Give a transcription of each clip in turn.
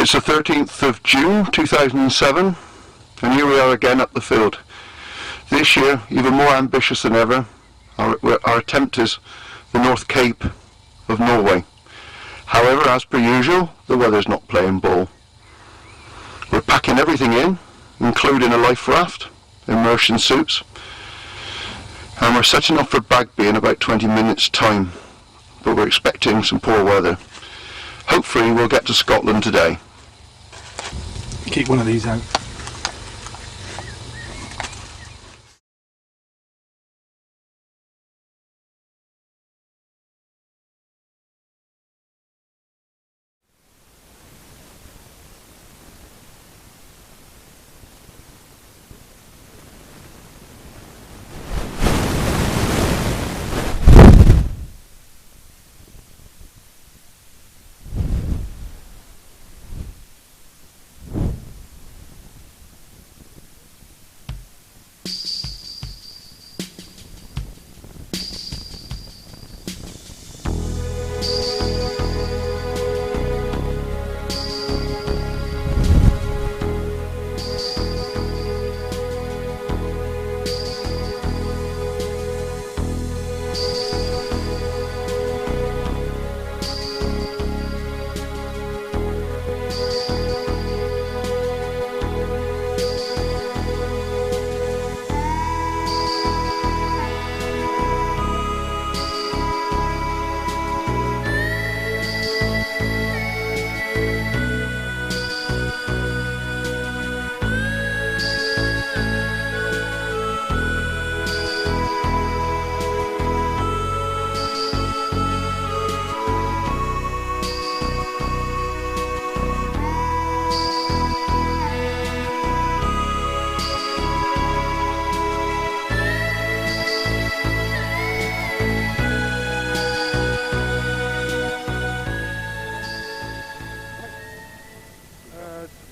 It's the 13th of June 2007, and here we are again up the field. This year, even more ambitious than ever, our attempt is the North Cape of Norway. However, as per usual, the weather's not playing ball. We're packing everything in, including a life raft, immersion suits, and we're setting off for Bagby in about 20 minutes time, but we're expecting some poor weather. Hopefully we'll get to Scotland today. Keep one of these out.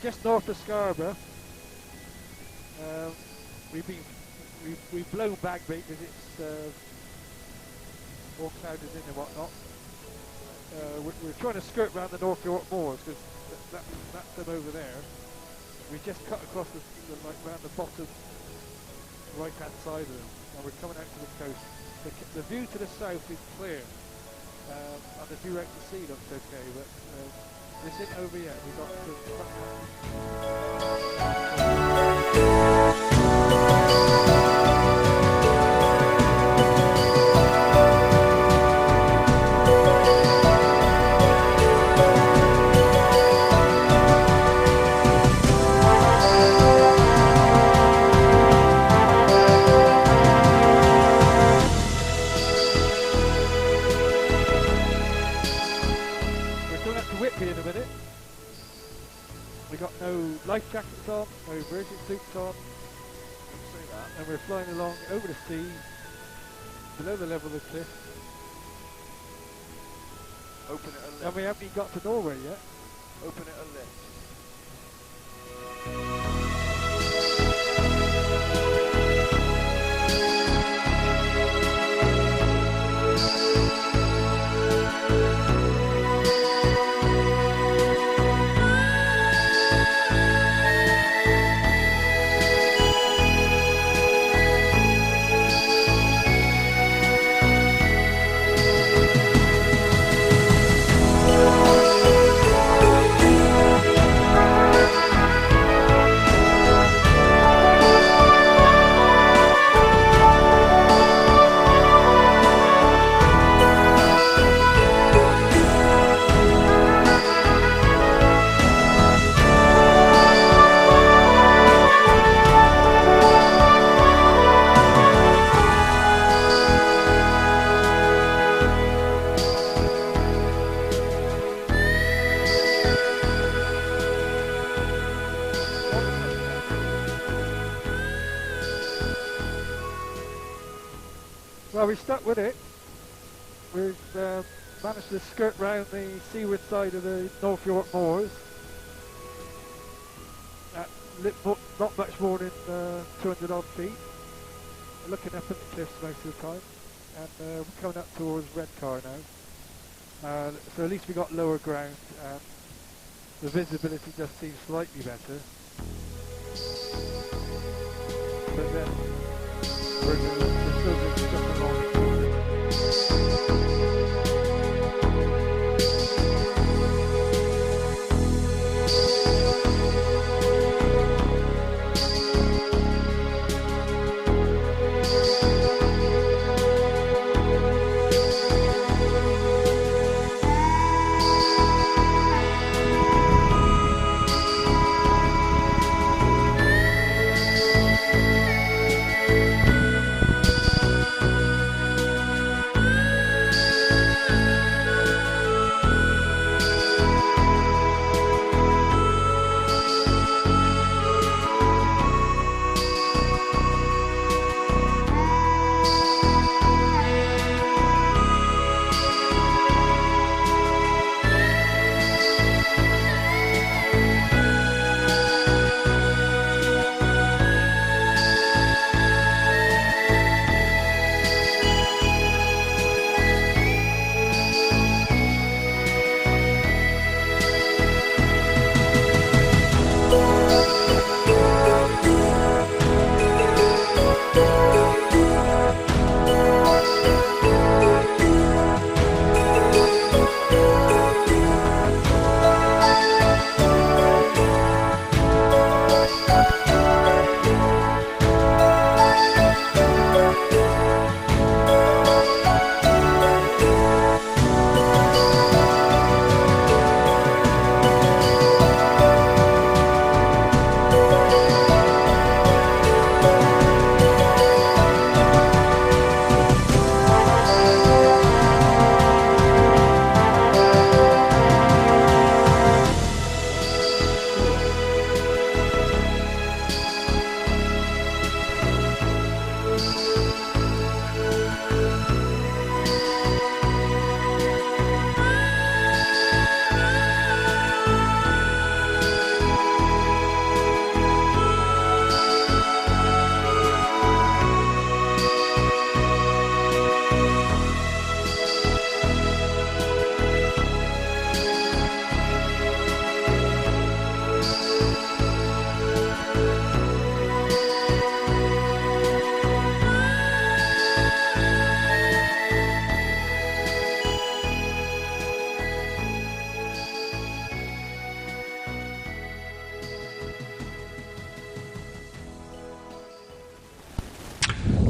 Just north of Scarborough, we've blown Bagby because it's all clouded in and whatnot. We're trying to skirt around the North York Moors because that's them over there. We just cut across like around the bottom right hand side of them, and we're coming out to the coast. The view to the south is clear, and the view out to sea looks okay, but this isn't over yet. We've got life jackets on, no emergency suits on, and we're flying along over the sea, below the level of the cliff. Open it a lift. And we haven't even got to Norway yet. Open it a lift. Well, we stuck with it. We've managed to skirt round the seaward side of the North York Moors at not much more than 200 odd feet. We're looking up at the cliffs most of the time, and we're coming up towards Redcar now. So at least we got lower ground, and the visibility just seems slightly better. But then we're still just jumping along.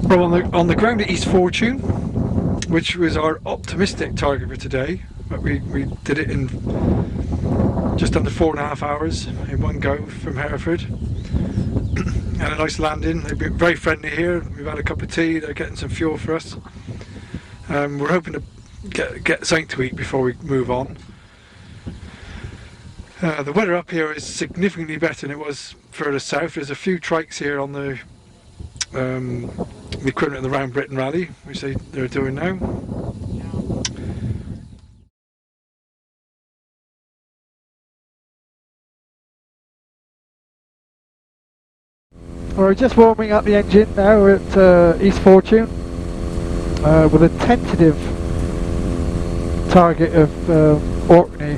Well, on the ground at East Fortune, which was our optimistic target for today, but we did it in just under 4.5 hours in one go from Hereford. And a nice landing. They've been very friendly here. We've had a cup of tea. They're getting some fuel for us. We're hoping to get something to eat before we move on. The weather up here is significantly better than it was further south. There's a few trikes here on the equivalent of the Round Britain Rally, which they're doing now. We're just warming up the engine now. We're at East Fortune with a tentative target of Orkney.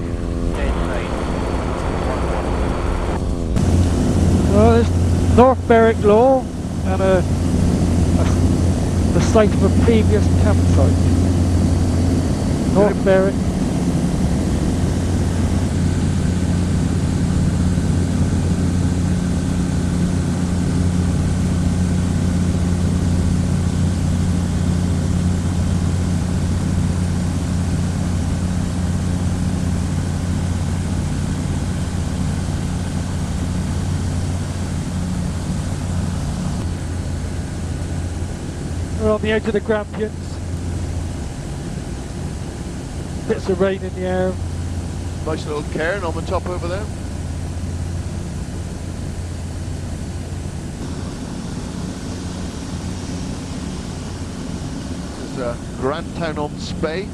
Well, there's North Berwick Law and the site of a previous campsite. North Berwick. We're on the edge of the Grampians. Bits of rain in the air. Nice little cairn on the top over there. This is Grandtown on Spey.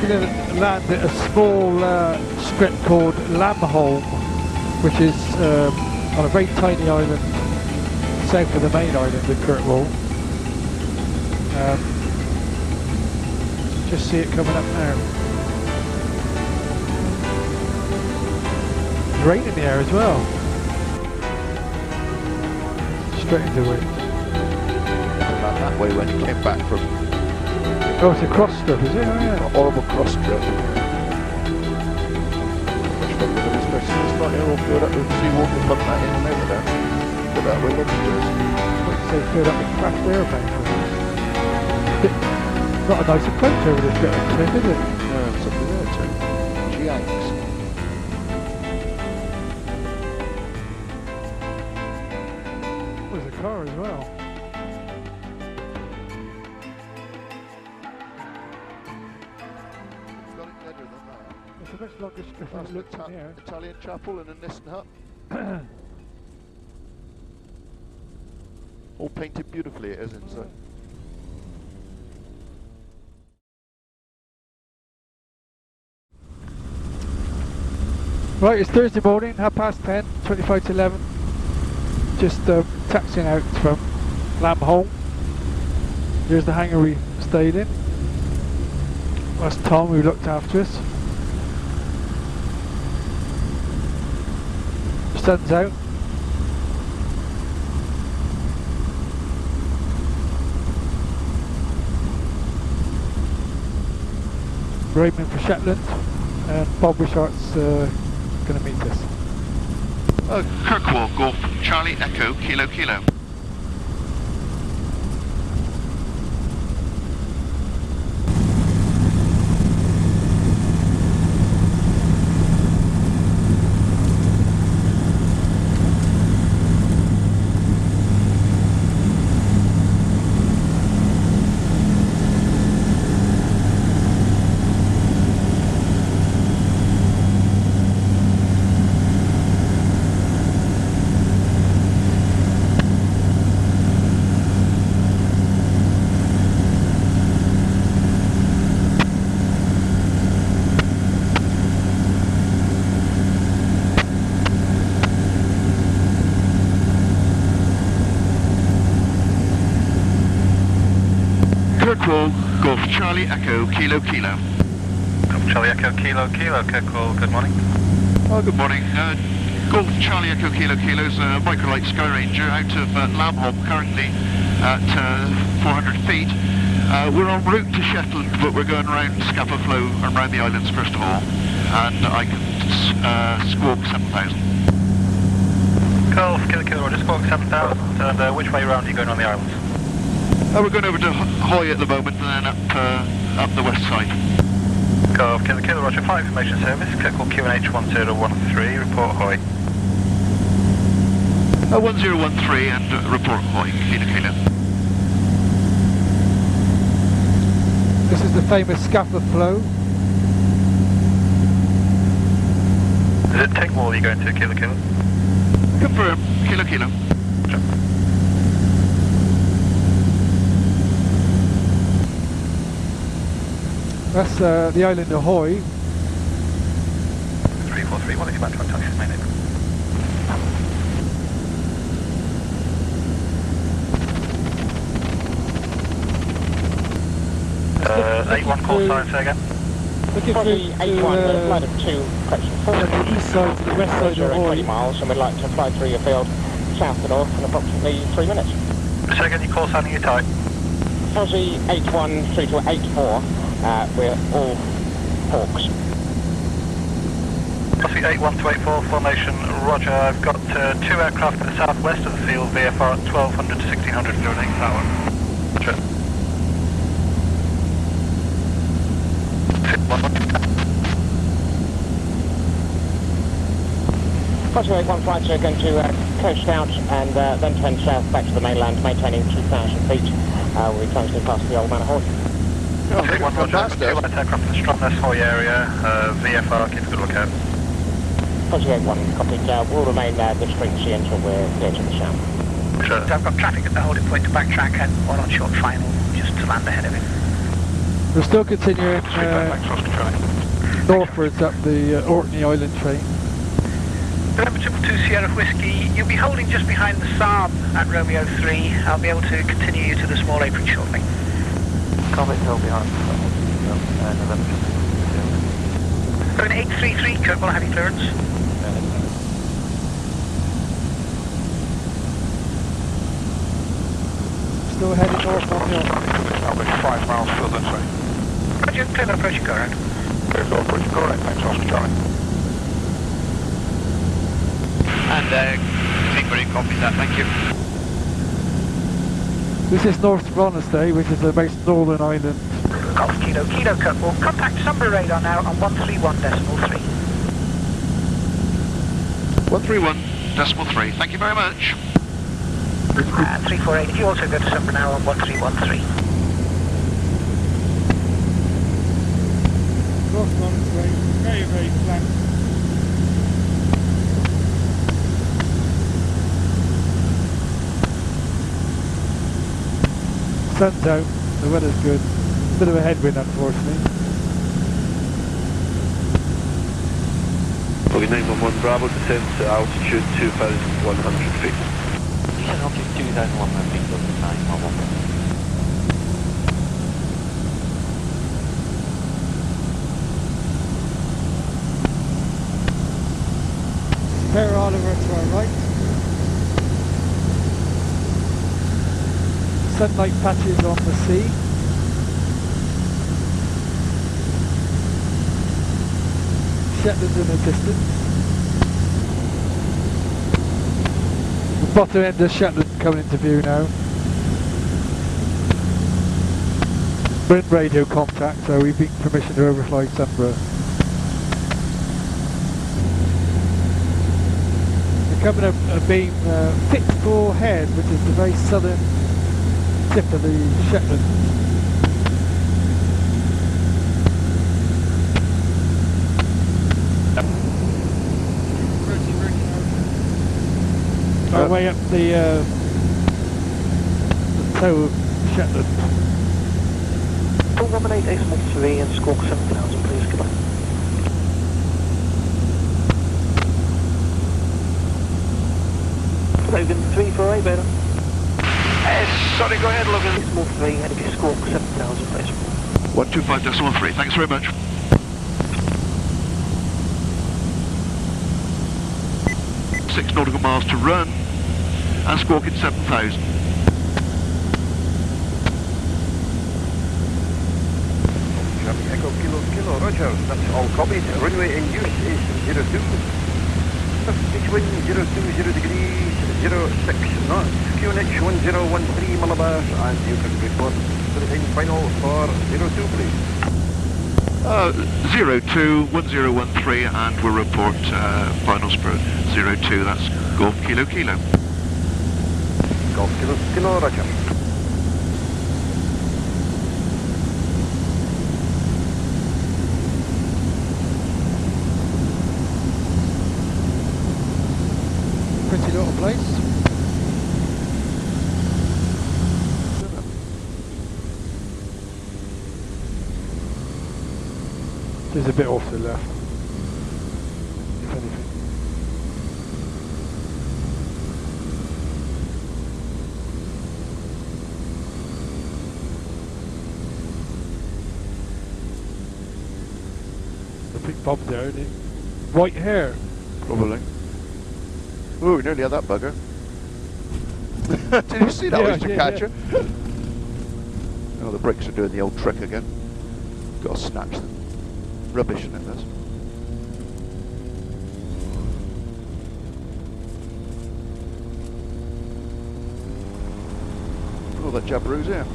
going to land at a small strip called Lamholm, which is on a very tiny island south of the main island of Kirkwall. Just see it coming up now. There's rain in the air as well. Straight into the wind. About that way when you came back from Oh, it's a cross strip, is it? Oh, yeah. a horrible cross strip. It's not here all filled up with seawater, pump that in and over there. But that way, look at this. Like you say, filled up with crashed airplanes. Not a nice approach over this bit of cliff, is it? No, something there too. Gianks. There's a car as well. Got it better than that. It's a much longer strip than That's it looks in the air. Italian chapel and a Nissen hut. All painted beautifully it is inside. Right, it's Thursday morning, 10:30, 25 to 11. Just taxiing out from Lamholm. Here's the hangar we stayed in. That's Tom who looked after us. Sun's out. Raymond for Shetland, and Bob Wishart's going to meet us. Kirkwall, Golf, Charlie Echo, Kilo Kilo. Kirkwall, Golf, Charlie Echo, Kilo Kilo. Golf Charlie Echo Kilo Kilo, Kirkwall, good morning. Oh, good morning. Golf, Charlie Echo, Kilo Kilo's Microlight Sky Ranger out of Lamholm, currently at 400 feet. We're en route to Shetland, but we're going around Scapa Flow and around the islands first of all. And I can squawk 7,000. Golf Kilo Kilo, just squawk 7,000. And which way around are you going on the islands? We're going over to Hoy at the moment and then up the west side. Golf Kilo Kilo, Roger, flight information service, Kirkwall QNH 1013, report Hoy. 1013 and report Hoy, Kilo Kilo. This is the famous Scapa Flow. Is it Tingwall you're going to, Kilo Kilo? Confirm, Kilo Kilo. Sure. That's the island of Hoy. 3431, it's about to touch his main name. 81 call sign, say again. Looking For through the 81, to, flight of 2, correction, from the east side to the west side of 20 Hoy. miles, and we'd like to fly through your field south to north in approximately 3 minutes. Say again, your call sign and your type. Fuzzy 81 through to 84, we're all hawks. Fuzzy 81 to 84, formation, roger. I've got 2 aircraft to the southwest of the field, VFR at 1200 to 1600, doing 8 power. Roger. Fuzzy 81 flights are going to coast out and then turn south back to the mainland, maintaining 2,000 feet. We'll be closely past the Old Manor Hall. Fuzzy 81, roger. I've got 2 light aircraft in the Stromness Hoy area, VFR, keep a good lookout. Fuzzy 81, copied. We'll remain this frequency until we're near to the south. Sure. I've got traffic at the holding point to backtrack and one on short final just to land ahead of it. We're still continuing Thanks, Oscar Charlie. northwards up the Orkney Island train. November 222 Sierra Whiskey, you'll be holding just behind the Saab at Romeo 3. I'll be able to continue you to the small apron shortly. Comment held behind November 222. Going 833, Kurt, will I have your clearance? Still heading north on the Orkney. I'll be 5 miles further, sorry. Roger, clear that approach, go around. Clear that approach, go around, thanks, Oscar Charlie. And Seabury copies that, thank you. This is North Ronestay, which is the most northern island. Golf Kilo, Kilo Kurt, will contact Sunbury radar now on 131.3. 131.3, thank you very much. 348, you also go to Sunbury now on 1313. North Ronestay, very, very flat. Sun's out, the weather's good. Bit of a headwind, unfortunately. Okay, 911 Bravo, descend to altitude 2,100 feet. Yeah, altitude 2,100 feet over the 911. Spare Oliver to our right. Sunlight patches on the sea. Shetland in the distance. The bottom end of Shetland coming into view now. We're in radio contact, so we've been permission to overfly Sunbury. We're coming up a beam Fitful Head, which is the very southern tip of the Shetland. Our way up the toe of Shetland. 418.3 and squawk 7,000 please, goodbye. Logan 348 better. Sorry, go ahead, Logan. Small 3 and squawk 7,000 please. 125.3, thanks very much. 6 nautical miles to run, and squawking 7,000. Charlie Echo Kilo Kilo, Roger, that's all copied. Runway in use is 02. Pitch wind 020 degrees, 06 knots. QNH 1013 Malabar, and you can report to the final for 02 please. 021013, and we'll report finals for 02, that's Golf Kilo Kilo. Golf Kilo Kilo, Roger. Pretty little place. There's a bit off to the left, if anything. I think Bob's there, isn't he? White hair. Probably. Ooh, we nearly had that bugger. Did you see that, Mr. Catcher? Oh, the brakes are doing the old trick again. Got to snatch them. Rubbish in it, this. Oh, that jabberoo's here.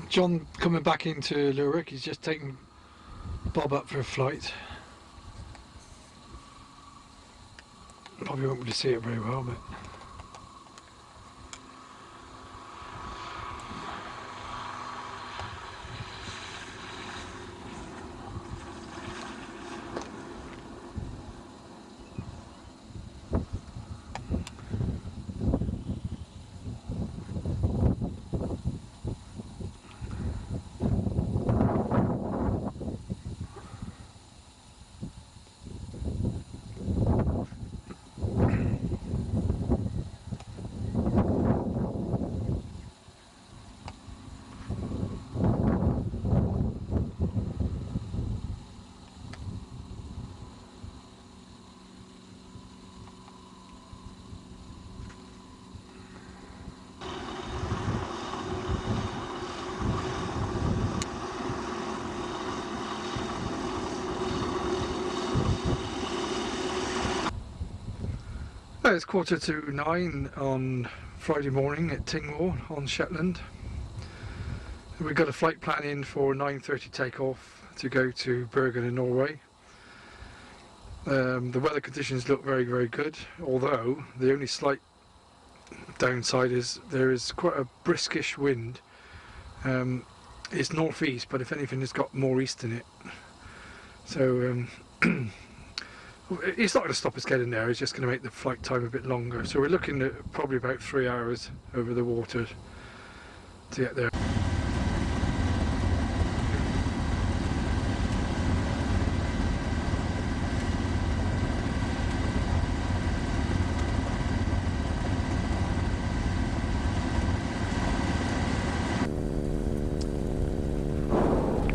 John coming back into Lerwick, he's just taking Bob up for a flight. Probably won't be able to see it very well, but... It's 9:15 on Friday morning at Tingwall on Shetland. We've got a flight plan in for 9:30 takeoff to go to Bergen in Norway. The weather conditions look very, very good, although the only slight downside is there is quite a briskish wind. It's northeast, but if anything it's got more east in it. So it's not going to stop us getting there, it's just going to make the flight time a bit longer. So we're looking at probably about 3 hours over the water to get there.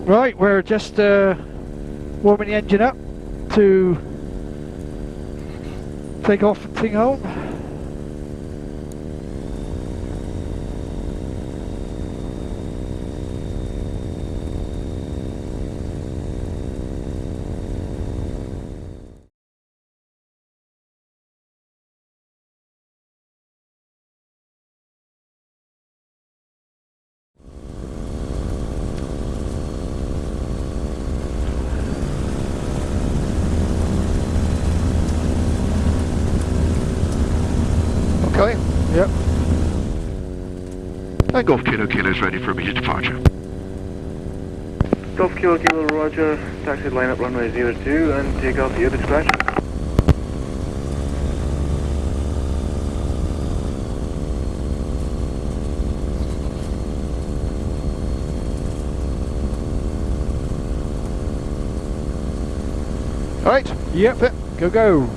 Right, we're just warming the engine up to take off from Tingholm. Okay. Yep. And Golf Kilo Kilo is ready for immediate departure. Golf Kilo Kilo Roger, taxi line up runway 02 and take off the other scratch. Alright. Yep. Go.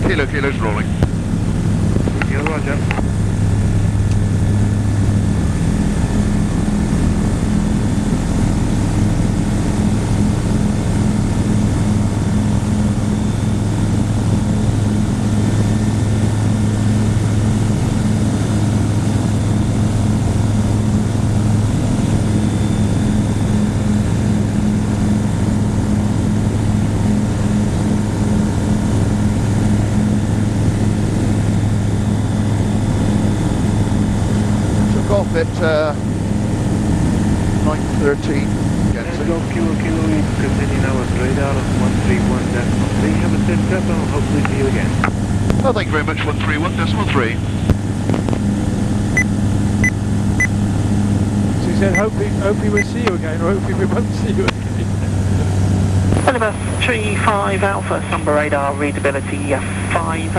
Kilo Kilo's rolling. Kilo Roger. Off at 9:13. Golf Kilo Kilo, you continue now with radar of 131.3. Have a safe trip and I'll hopefully see you again. Oh, thank you very much, 131.3. So you said hopefully we'll see you again, or hopefully we won't see you again. Oliver 35 Alpha, number radar, readability 5.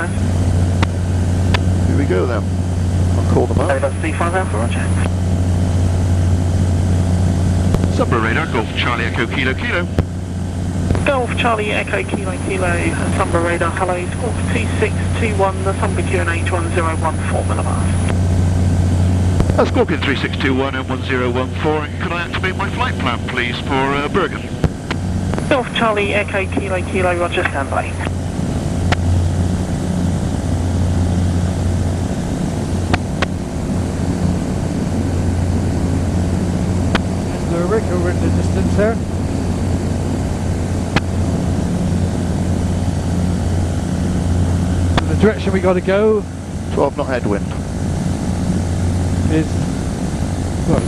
Here we go then. I'll call them up. Oliver 35 Alpha, roger. Submarine radar, Golf Charlie Echo Kilo Kilo. Golf Charlie Echo Kilo Kilo, Sunbury radar, hello, Squawk 2621, the Sunbury QNH 1014 millibars. Scorpion 3621 and 1014, could I activate my flight plan please for Bergen? Golf Charlie Echo Kilo Kilo, roger, stand by. Rick over in the distance there. The direction we got to go 12 knot headwind. is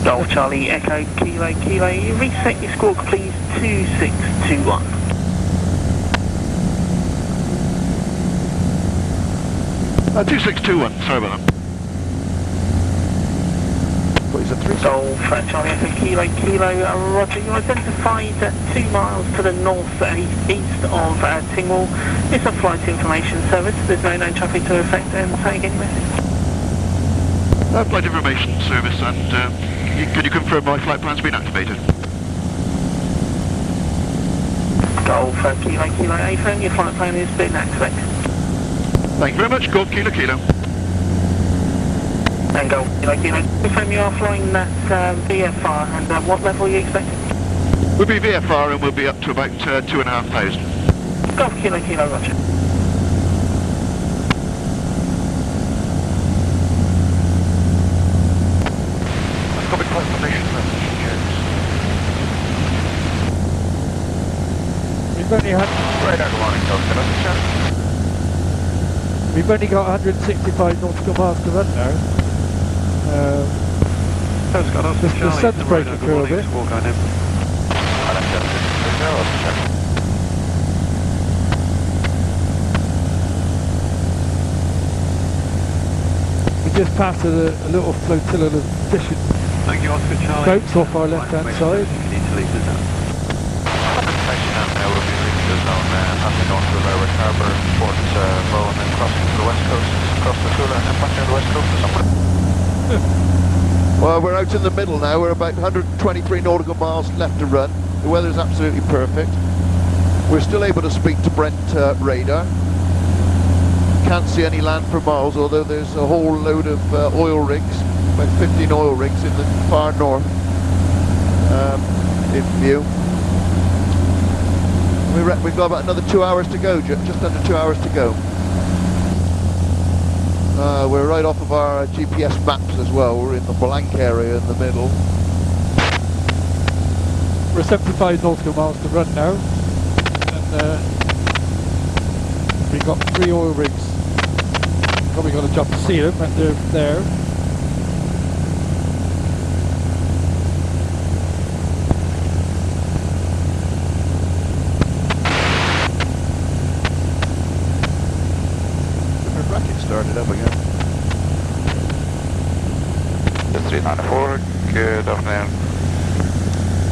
Golf Charlie Echo Kilo Kilo, you reset your squawk please 2621. Uh, 2621, sorry about that. What is it, 3? Golf Charlie Echo Kilo Kilo, roger, you identified 2 miles to the north-east of Tingwall. It's a flight information service, there's no known traffic to affect, and say again your message. Flight information service, and can you confirm my flight plan's been activated? Golf Kilo Kilo A phone, your flight plan has been activated. Thank you very much, Golf Kilo Kilo. And Golf Kilo Kilo, confirm you are flying that VFR, and what level are you expecting? We'll be VFR and we'll be up to about 2,500. Golf Kilo Kilo, roger. I've got a confirmation message, James. we've only had Radar, good morning, Delta, we've only got 165 nautical miles to run now. The sun's breaking through a bit. We just passed a little flotilla of fishing Thank you, Oscar Charlie. boats off our left hand side. Passing on to Lerwick Harbour, Port Bowen, and crossing to the west coast, across the Tula, and back down the west coast to somewhere. Well, we're out in the middle now. We're about 123 nautical miles left to run. The weather's absolutely perfect. We're still able to speak to Brent radar. Can't see any land for miles, although there's a whole load of oil rigs, about 15 oil rigs in the far north in view. We've got about another 2 hours to go, just under 2 hours to go. We're right off of our GPS maps as well. We're in the blank area in the middle. We're 75 nautical miles to run now, and we've got 3 oil rigs. Probably got to jump to see them, but they're there. Started up again. 394, good afternoon.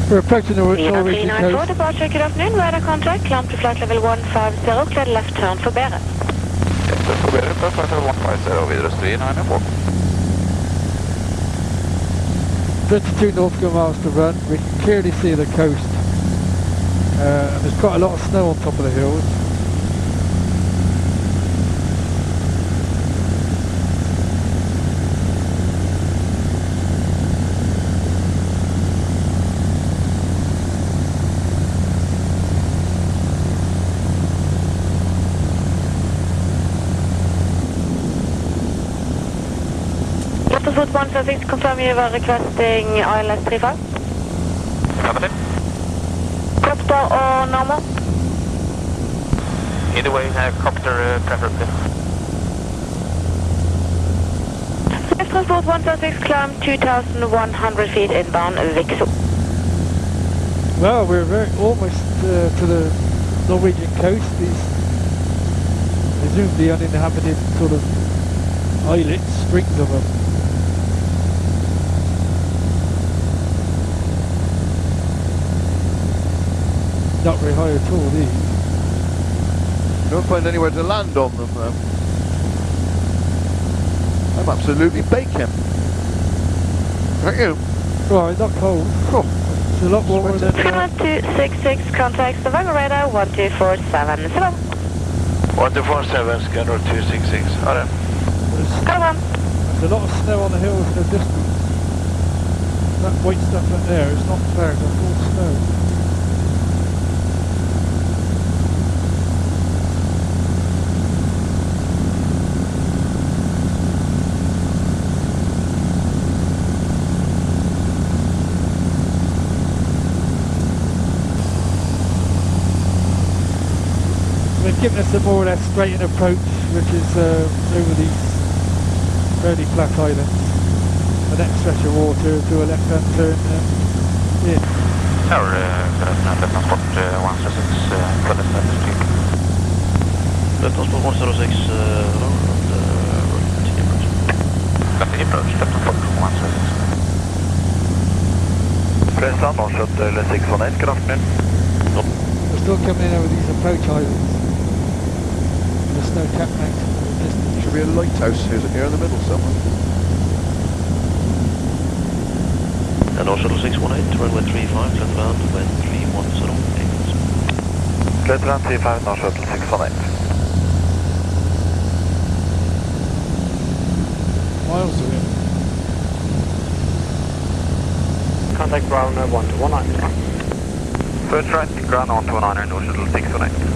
We're approaching the Norwegian 394, coast. departure, good afternoon, radar contact, climb to flight level 150, clear left turn for Bærum. Yes, for Bærum, flight level 150, videre 394. 32 nautical miles to run. We can clearly see the coast. And there's quite a lot of snow on top of the hills. Foot 156, confirm you are requesting ILS 35. Affirmative. Copter or normal? Either way, copter preferably. Transport 156, climb 2,100 feet inbound, Vixo. Well, we're almost to the Norwegian coast. These presumably uninhabited sort of islets, strings of them. Not very high at all, these. Don't find anywhere to land on them though. I'm absolutely baking. Aren't you? Right, not cold. Oh, it's a lot warmer than... 266, contact Stavanger radar 1247. 1247, schedule 266. Alright. There's a lot of snow on the hills in the distance. That white stuff up there is not fair, it's all snow. They've given us a more or less straightened approach, which is over these fairly flat islands. The next stretch of water to a left-hand turn in. Tower, transport 106, credit status check. Transport 106, continue approach, transport 106. Press on, shuttle 618, good afternoon. We're still coming in over these approach islands. The snow-capped mountains in the distance. Should be a lighthouse here in the middle somewhere. And also 618, runway 35, clear land, wind 310. Clear land 35, now shuttle 618. Miles away. Contact ground 1219. First right, ground on 219, now shuttle 618.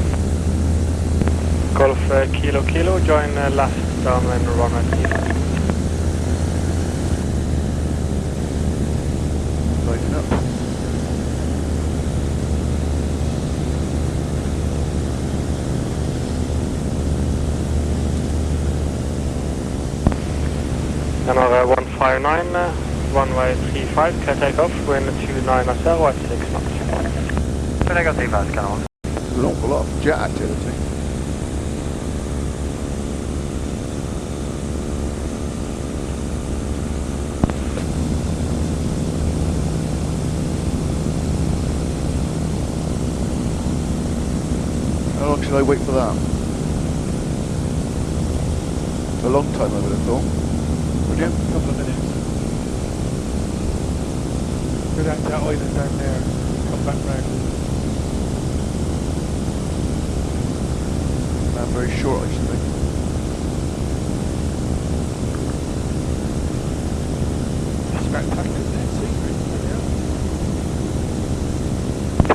Golf Kilo Kilo, join left downwind runway 35. Lighting up. Number 159, runway 35, can take off, wind 29 at 0 at 6 knots. There's an awful lot of jet activity. How long should I wait for that? A long time, I would have thought. Would you? A couple of minutes. Go down to that island down there, come back round. Very short, I should think. Spectacular, isn't it? Secret,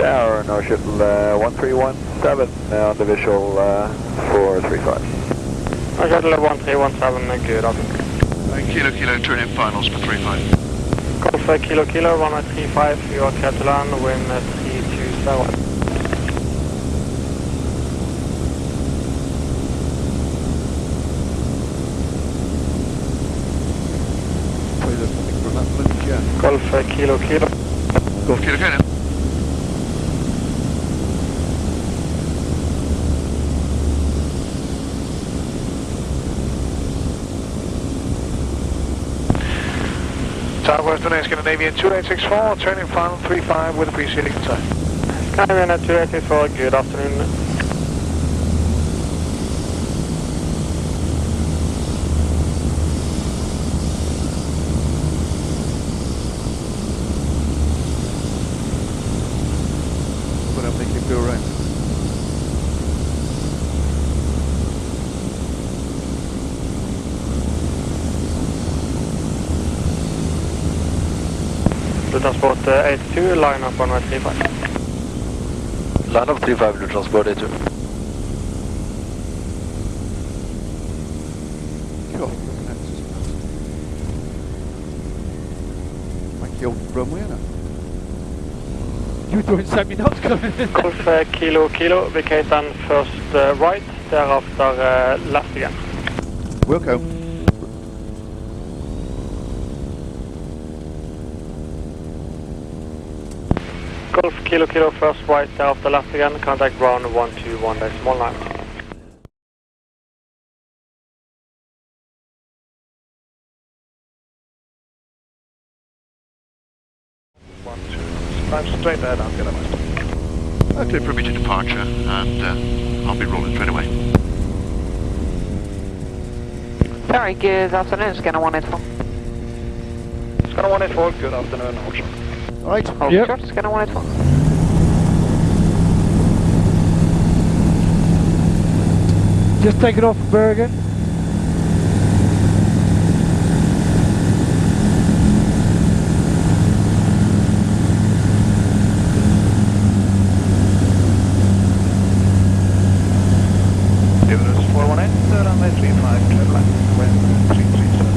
Tower, no ship 1317 on the visual 435. I got 1317, good, up. Kilo Kilo, turn in finals for 35. Golf Kilo Kilo, runway 35, you are clear to land, wind 327. There's nothing from that bloody jet. Golf Kilo Kilo. Golf Kilo Kilo. Southwest Today Scandinavian 2864, turning final 35 with a preceding time. Scandinavian 2864, good afternoon. But I'll make him go around. The transport 82, line up runway 35. Line up 35, the transport 82. God, that's just like the old runway, isn't it? You're doing semi-knots coming in. Golf Kilo Kilo, VK stand first right, thereafter left again. We'll go. Golf Kilo Kilo first right, thereafter left again, contact ground 121.9. I'm straight there, I'll get a master. Okay, permitted departure, and I'll be rolling straight away. Very good afternoon, Scanner 184. Scanner 184, good afternoon, also. Right. Hold Yep. short, Scanner 184. Just taking off Bergen. Dividends 418, runway 35, clear line, wind 337.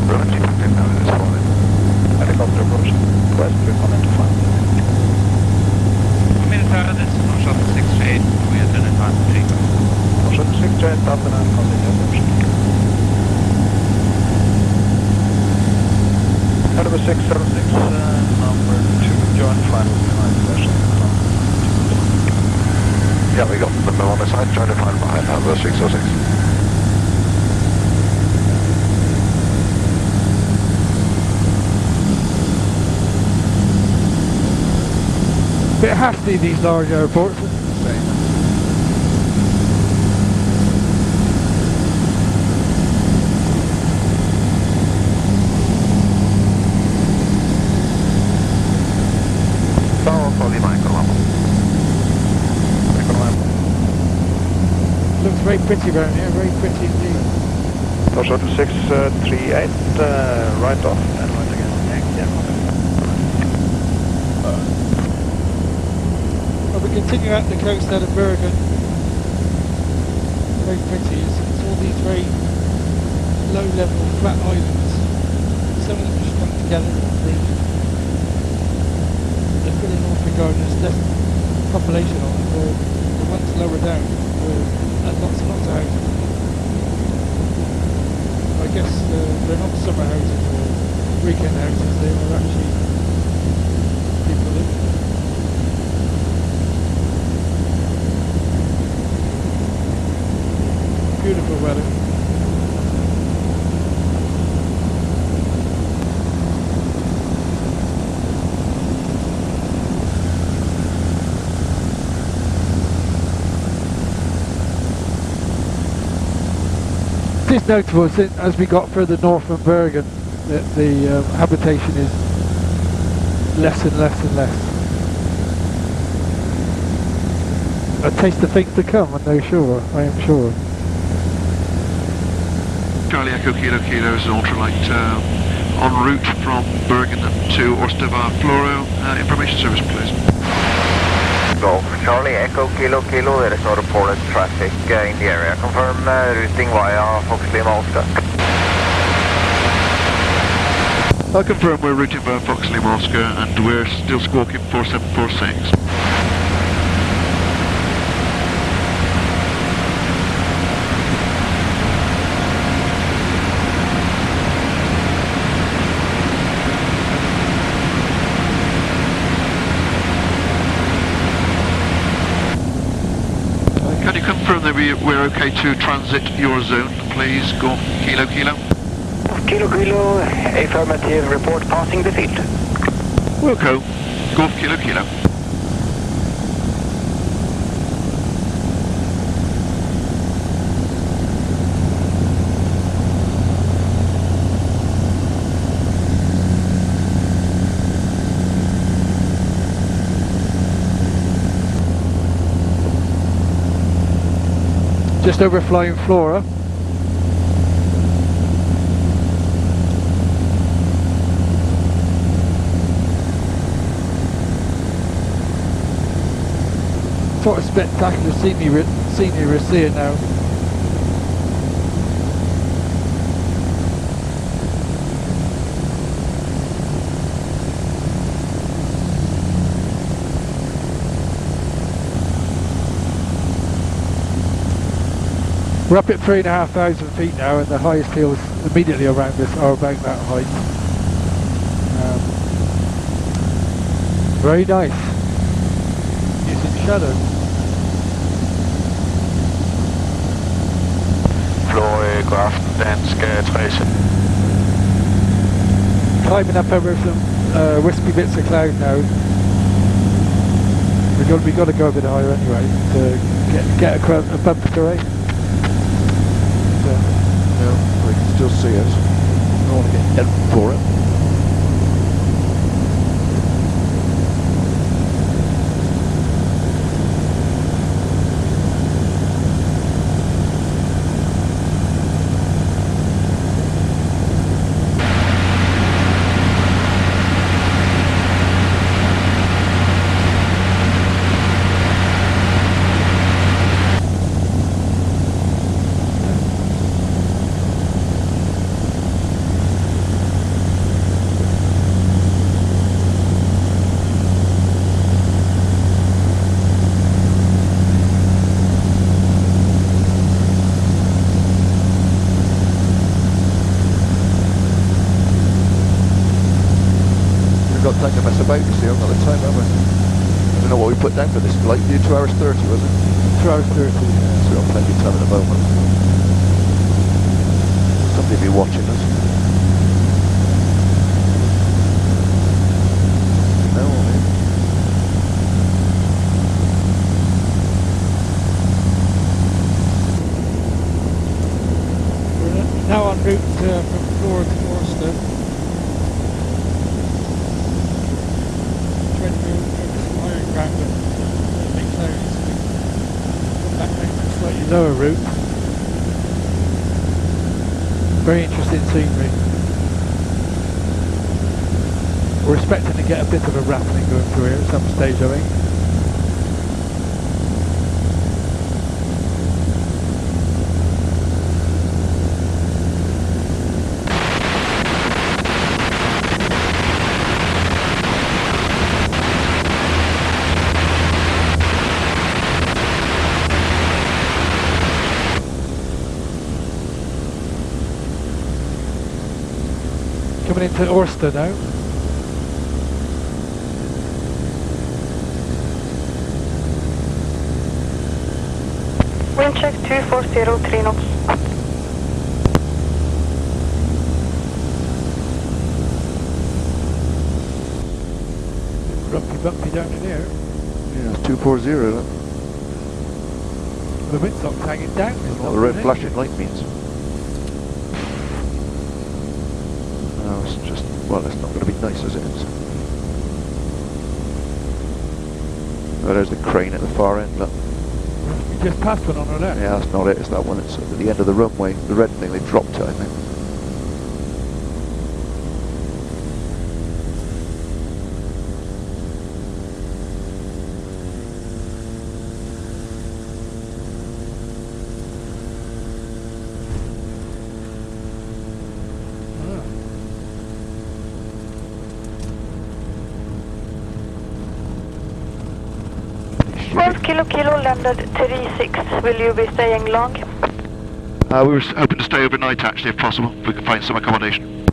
Runway 35, now it is falling. Helicopter approach, west, we're coming to 5. Shuttle 6 to 8, we had an advance 3. Shuttle 6 to 8, up and on, continue approach. Number 676, number 2, join final behind session. Yeah, we got them on the side, join the final behind number 606. Bit hasty, these large airports. Tower for the Microlight. Looks very pretty around here, very pretty indeed. Shuttle 638, right off, and right again. Well, we continue out the coast out of Bergen. Very pretty. It's all these very low-level, flat islands. Some of them are strung together on a bridge. They're good in North regard. There's less population on them, or the ones lower down, or lots and lots of houses. I guess they're not summer houses or weekend houses, they are actually people living there. Beautiful weather. It is notable that as we got further north from Bergen that the habitation is less and less and less. A taste of things to come, I know sure, I am sure. Charlie Echo Kilo Kilo is an ultralight en route from Bergen to Orsteva Floro. Information service, please. Golf Charlie Echo Kilo Kilo, there is no reported traffic in the area. Confirm routing via Foxley Malska. I confirm we're routing via Foxley Malska and we're still squawking 4746. Can you confirm that we're okay to transit your zone, please? Golf Kilo Kilo. Kilo Kilo, affirmative report passing the field. Wilco, Golf Kilo Kilo. Just over flying Flora. Sort of spectacular scenery we're seeing now. We're up at 3,500 feet now, and the highest hills immediately around us are about that height. Very nice. It's in shadow. Flora, god aften, dansk 30. Climbing up over some wispy bits of cloud now. We got to go a bit higher anyway to get above the terrain. Yeah, we can still see us. I don't want to get head for it. Time to mess about, you see, I've got the time, haven't I? I don't know what we put down for this flight. You 2 hours 30, was it? 2 hours 30, yeah. So we've got plenty of time at the moment. Somebody will be watching us. No, We're now en route from Flora to Forster. Slightly lower route. Very interesting scenery. We're expecting to get a bit of a rattling going through here at some stage, I think. coming into Orsta now. Wind check 240, 3 knots. Bumpy down in here. Yeah, it's 240. Look. The windsock's hanging down. That's what the red flashing light means. No, it's just, well, it's not going to be nice as it is. Oh, there's the crane at the far end, look. You just passed one on her there. Yeah, that's not it, it's that one. It's at the end of the runway. The red thing, they dropped it, I think. Kilo landed 36. Will you be staying long? We were hoping to stay overnight actually, if possible, if we could find some accommodation.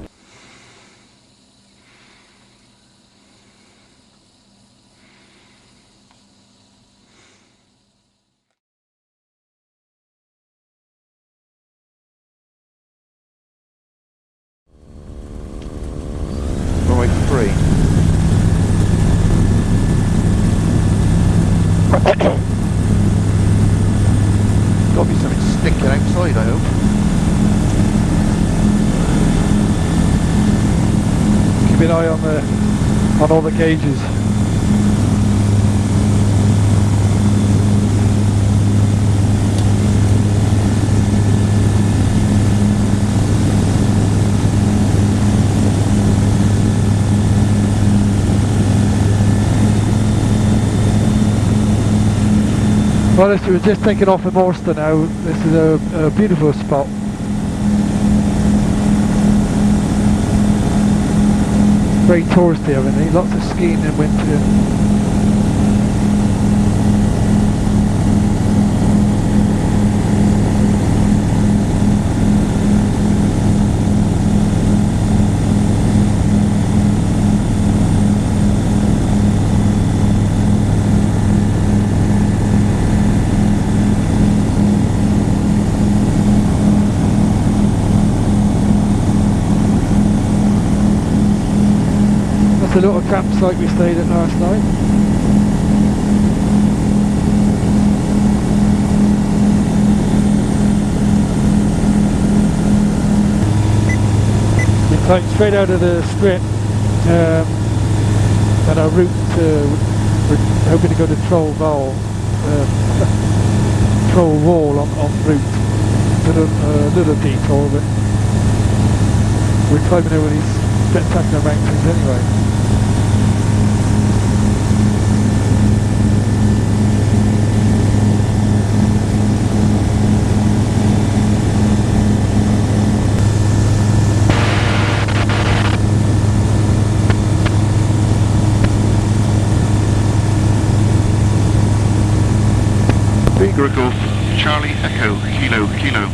Runway 3. Gotta be something stinking outside, I hope. Keep an eye on all the gauges. Well, we're just taking off from Orsta now. This is a beautiful spot. Very touristy, everything. Lots of skiing in winter. The little campsite we stayed at last night. It's like straight out of the strip, and our route, we're hoping to go to Troll Wall en route. Little detour, but we're climbing over these spectacular mountains anyway. Golf, Charlie Echo, Kilo, Kilo.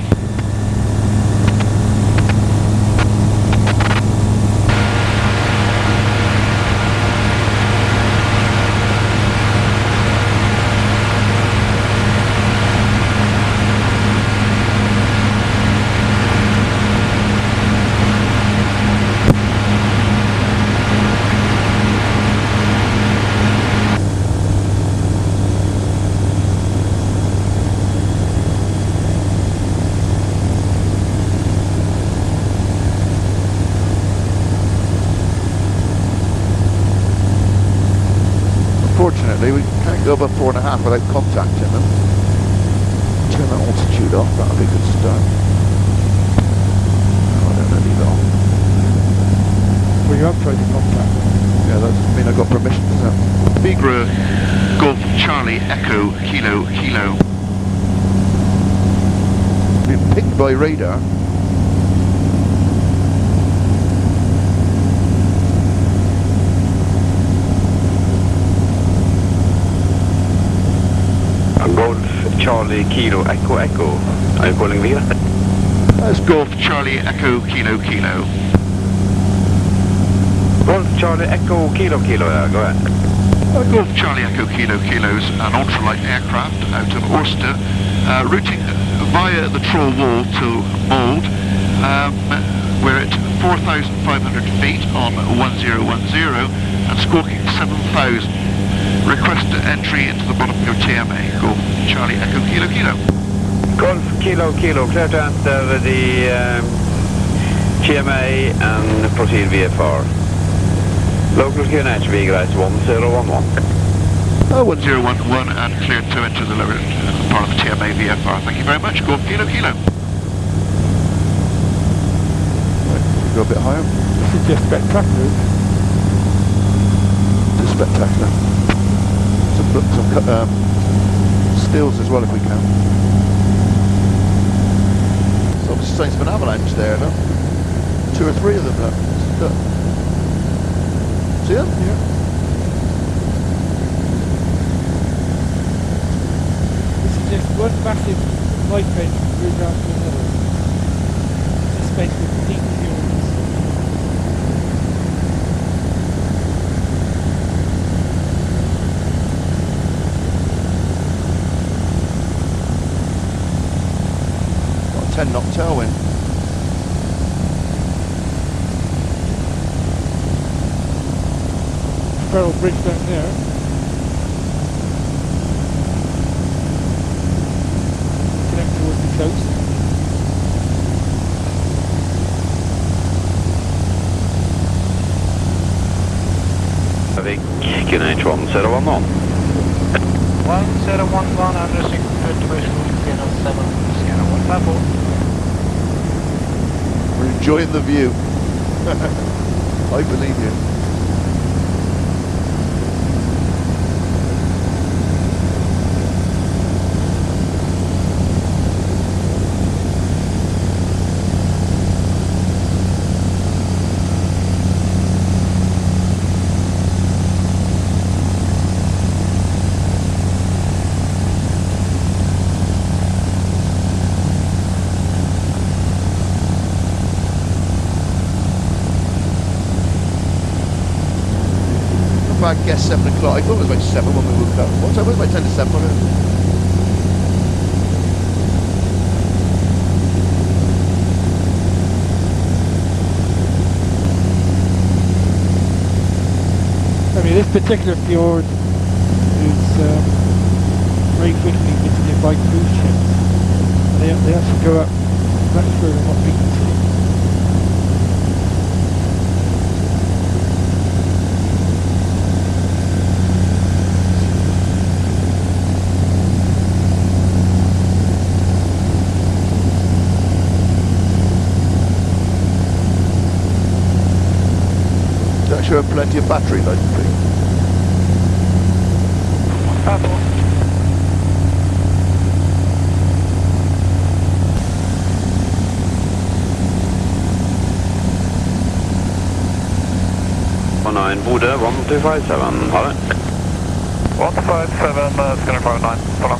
Unfortunately, we can't go above 4.5 without contacting them. Turn that altitude off, that'll be a good start. Oh, I don't know, leave it on. Well, you have tried to contact them. Yeah, that doesn't mean I got permission, does that? Vigra, Golf, Charlie Echo, Kilo, Kilo. Been picked by radar. Golf, Charlie, Kilo, Echo, Echo. Are you calling Vira? That's Golf, Charlie Echo, Kilo, Kilo. Charlie Echo Kilo Kilo, yeah, go ahead. Golf Charlie Echo Kilo Kilo's an ultralight aircraft out of Worcester, routing via the Troll Wall to Mould. We're at 4,500 feet on 1010 and squawking 7,000. Request entry into the bottom of your TMA. Golf Charlie Echo Kilo Kilo. Golf Kilo Kilo, clear to enter the TMA and proceed VFR. Local QNH Vigrais 1011. 1011 and cleared to enter the lower part of the TMA VFR. Thank you very much. Golf Kilo Kilo. Right, go a bit higher. This is just spectacular. Just spectacular. Some stills as well if we can. So obviously signs of an avalanche there, no? 2 or 3 of them there. See them? Yeah. This is just one massive light bench moving out to another. This space with deep fjords. Got a 10 knot tailwind. Ferrell Bridge down there. Connect towards the coast. Havik QNH 1011. 1011 under 600 visual 307 Sierra 154. We're enjoying the view. I believe you. I guess 7 o'clock. I thought it was about 7 when we woke up. What time was it? About 10 to 7, wasn't it? I mean, this particular fjord is very quickly visited by cruise ships. They have to go up much further than what we can see. Sure, plenty of battery life, please. Purple. Bodø 1257, ha det. 157, Scanner 59, follow.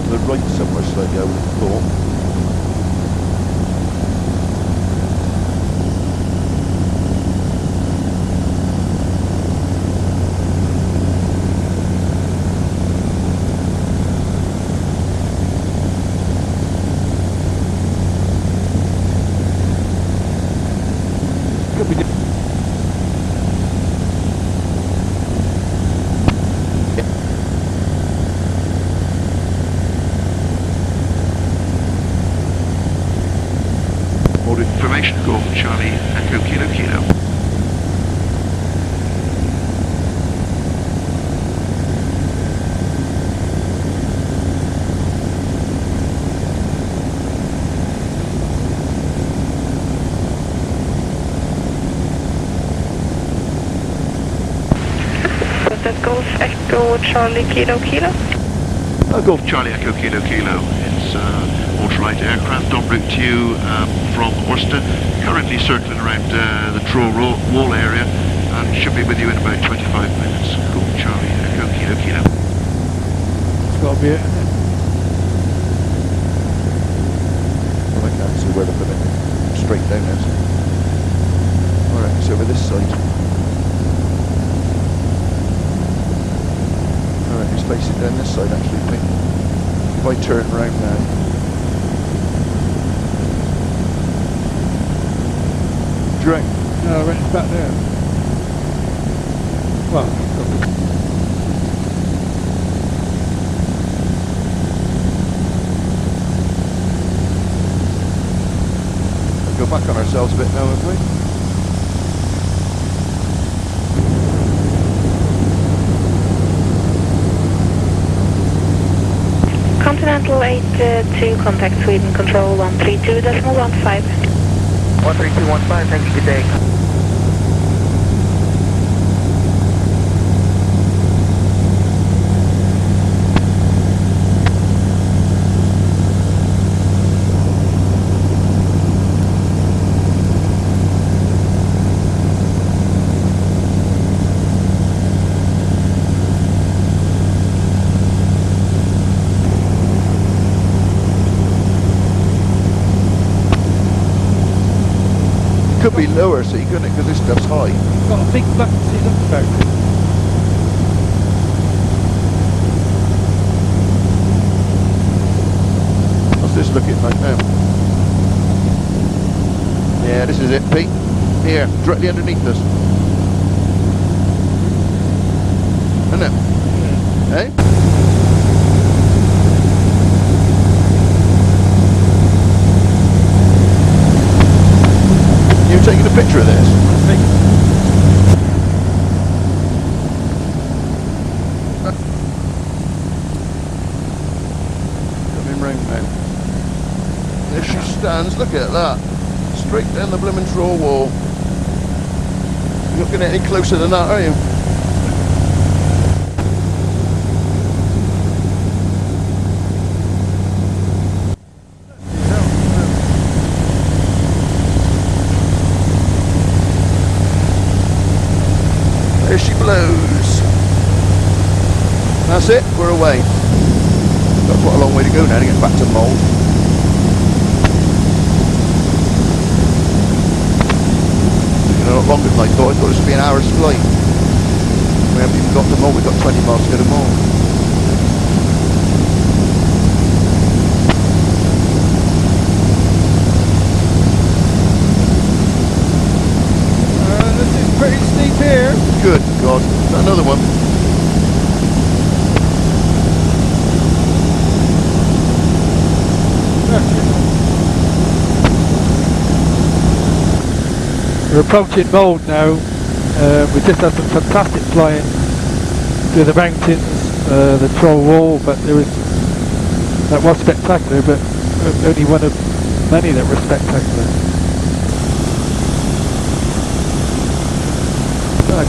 The right somewhere slightly, I would have thought. Could be different. Information Golf Charlie Echo Kilo Kilo. Was that Golf Echo Charlie Kilo Kilo? Golf Charlie Echo Kilo Kilo. It's ultralight aircraft en route to you from Worcester, currently circling around the Troll Wall area and should be with you in about 25 minutes. Golf Charlie Echo Kilo Kilo. got to be it, isn't it? Well, I can't see where to put it. Straight down there. Alright, it's over this side. Alright, it's facing down this side actually, Pete. If I turn round now. Drink. No, right, it's back there. Well, Go back on ourselves a bit now, haven't we? Continental 82, contact Sweden, control 132.15. 13215, thank you, good day. Could be lower, see, couldn't it? Because this stuff's high. got a big black season factory. What's this looking like now? Yeah, this is it, Pete. Here, directly underneath us. Isn't it? Yeah. Eh? You taking a picture of this? Coming round now. There she stands, look at that. Straight down the blooming draw wall. You're not going any closer than that, are you? There she blows. That's it, we're away. Got quite a long way to go now to get back to Mould. Taking a lot longer than I thought. I thought this would be an hour's flight. We haven't even got to Mould, we've got 20 miles to go to Mould. This is pretty steep here. Good God, another one. We're approaching Mould now. We just had some fantastic flying through the mountains, the Troll Wall, but that was spectacular, but only one of many that were spectacular.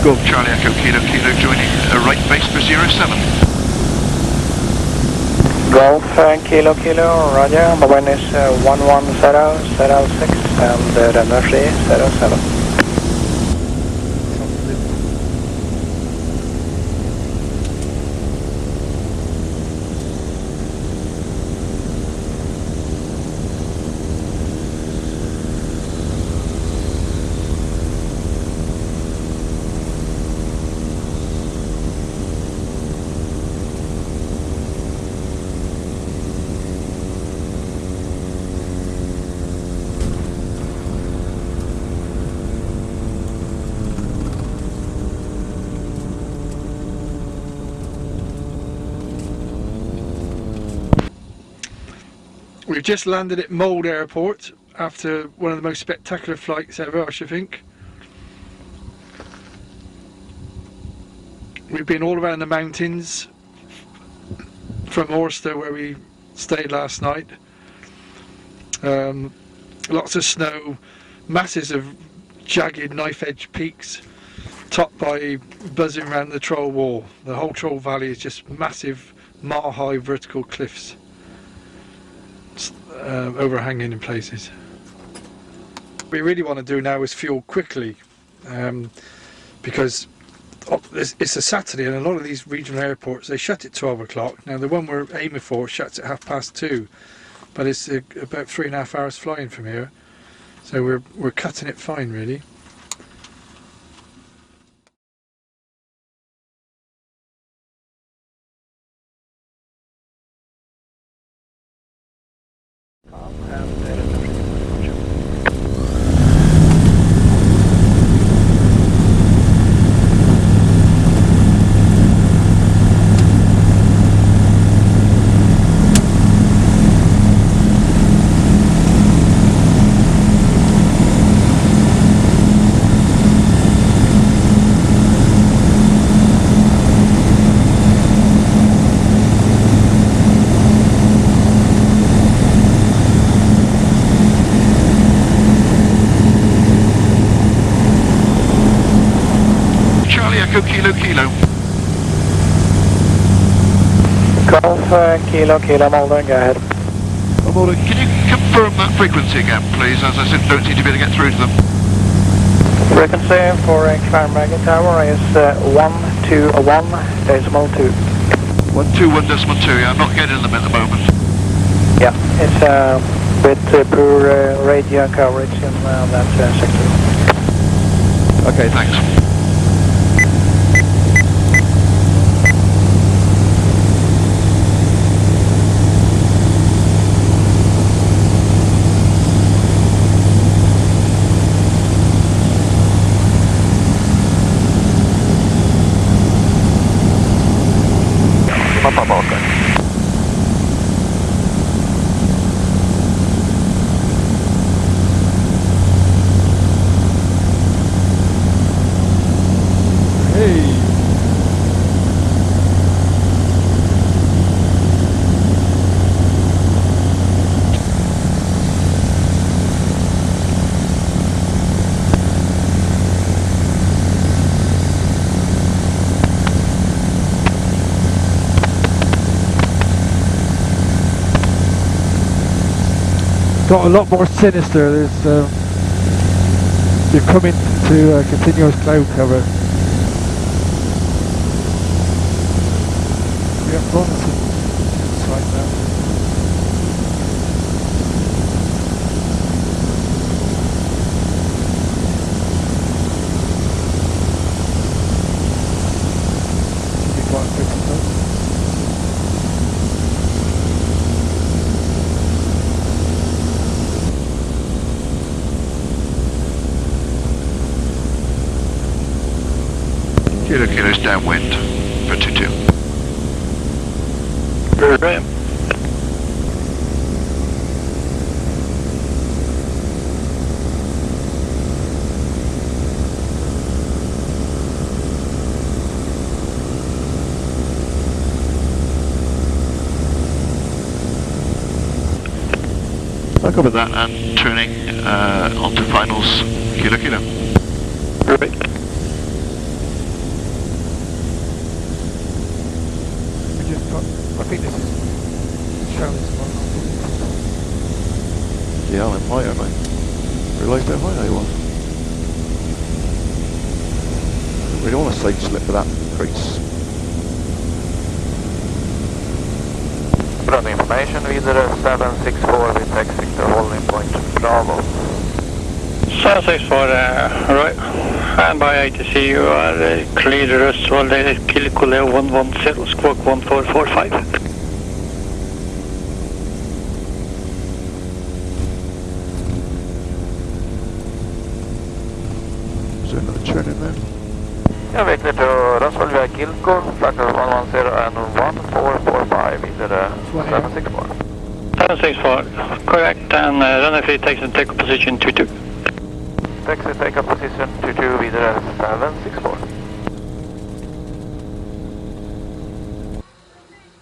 Go. Charlie Echo Kilo Kilo joining right base for 07. Golf Kilo Kilo, roger. Mobile is 11006 and runway 307. We've just landed at Mould Airport after one of the most spectacular flights ever, I should think. We've been all around the mountains from Orster, where we stayed last night. Lots of snow, masses of jagged knife-edge peaks, topped by buzzing around the Troll Wall. The whole Troll Valley is just massive, mile-high vertical cliffs. Overhanging in places. What we really want to do now is fuel quickly, because it's a Saturday, and a lot of these regional airports, they shut at 12 o'clock. Now the one we're aiming for shuts at 2:30, but it's about 3.5 hours flying from here, so we're cutting it fine really. Charlie Echo Kilo Kilo. Golf Kilo Malden, go ahead. Malden, can you confirm that frequency again, please, as I simply don't seem to be able to get through to them? Frequency for Clanbragg Tower is 121.2. 121.2, yeah, I'm not getting them at the moment. Yeah, it's a bit poor radio coverage in that sector. Okay, thanks. Papa Balkan. Hey! Got a lot more sinister. There's you're coming to continuous cloud cover. We have bonus inside now. Should be quite quick though. Kilo Kilo's downwind for 22. Right. I'll cover that and turning onto finals Kilo Kilo. Right. I think this is Charlie's one. Yeah, I'm higher, mate. Realised how high I was. I don't really want to side slip for that crease. Ground information, vidare 764 with exit to holding point Bravo. 764, right. And by ATC, you are clear the rest of the Kilo 110, squawk 1445. Is there another turn in there? Ja, växlar till Rösvallväg Kilko, flackar 110 and 1445 vidare 764. 764, correct, and runway 3 takes and take position 22. Taxi take up position 22 vidare 764.